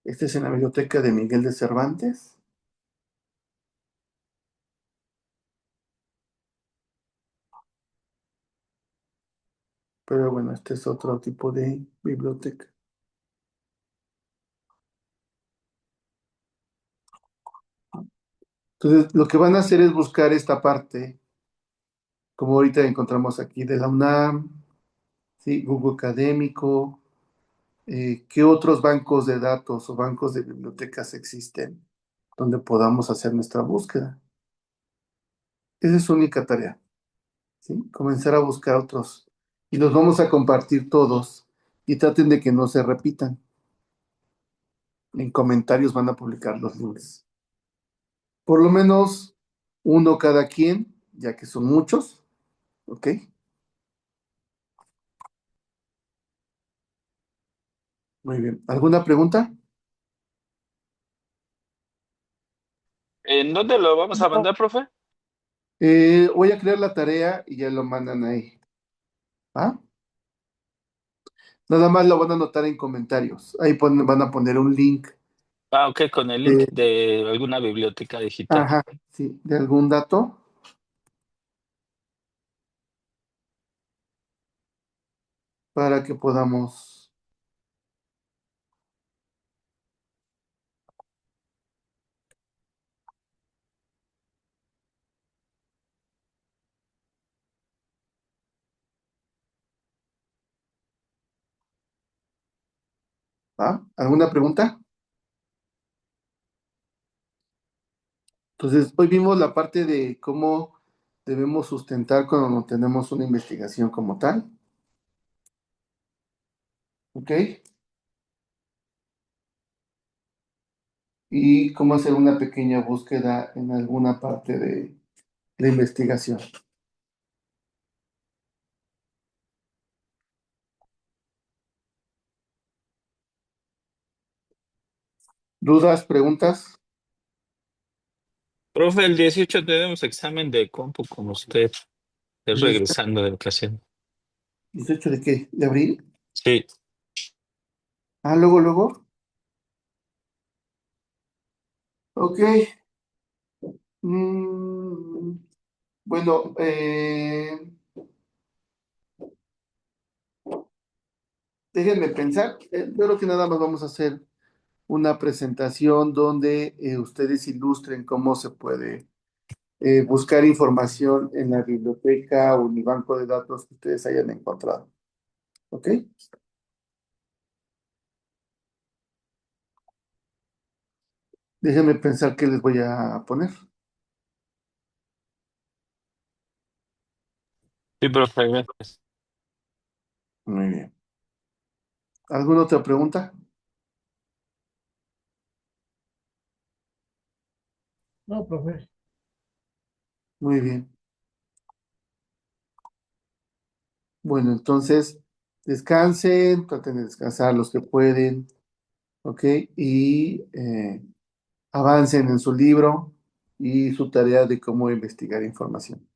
este es en la biblioteca de Miguel de Cervantes. Pero bueno, este es otro tipo de biblioteca. Entonces, lo que van a hacer es buscar esta parte, como ahorita encontramos aquí de la UNAM, ¿sí? Google Académico, qué otros bancos de datos o bancos de bibliotecas existen donde podamos hacer nuestra búsqueda. Esa es su única tarea, ¿sí? Comenzar a buscar otros. Y los vamos a compartir todos y traten de que no se repitan. En comentarios van a publicar los links. Por lo menos uno cada quien, ya que son muchos, ¿ok? Muy bien. ¿Alguna pregunta? ¿En dónde lo vamos a mandar, profe? Voy a crear la tarea y ya lo mandan ahí. ¿Ah? Nada más lo van a anotar en comentarios. Ahí van a poner un link. Ah, ok, con el link de- de alguna biblioteca digital. ajá, sí, de algún dato para que podamos. ¿Ah? ¿Alguna pregunta? Entonces, hoy vimos la parte de cómo debemos sustentar cuando no tenemos una investigación como tal. ¿Ok? Y cómo hacer una pequeña búsqueda en alguna parte de la investigación. ¿Dudas, preguntas? Profe, el 18 tenemos examen de compu con usted. Es ¿18 regresando de vacaciones. de qué? ¿De abril? Sí, Ah, luego. Ok. Mm, bueno, déjenme pensar. Yo creo que nada más vamos a hacer una presentación donde ustedes ilustren cómo se puede buscar información en la biblioteca o en el banco de datos que ustedes hayan encontrado. ¿Ok? Déjenme pensar qué les voy a poner. sí, profe, gracias. Muy bien. ¿Alguna otra pregunta? No, profe. Muy bien. Bueno, entonces descansen, traten de descansar los que pueden, ¿ok? Y avancen en su libro y su tarea de cómo investigar información.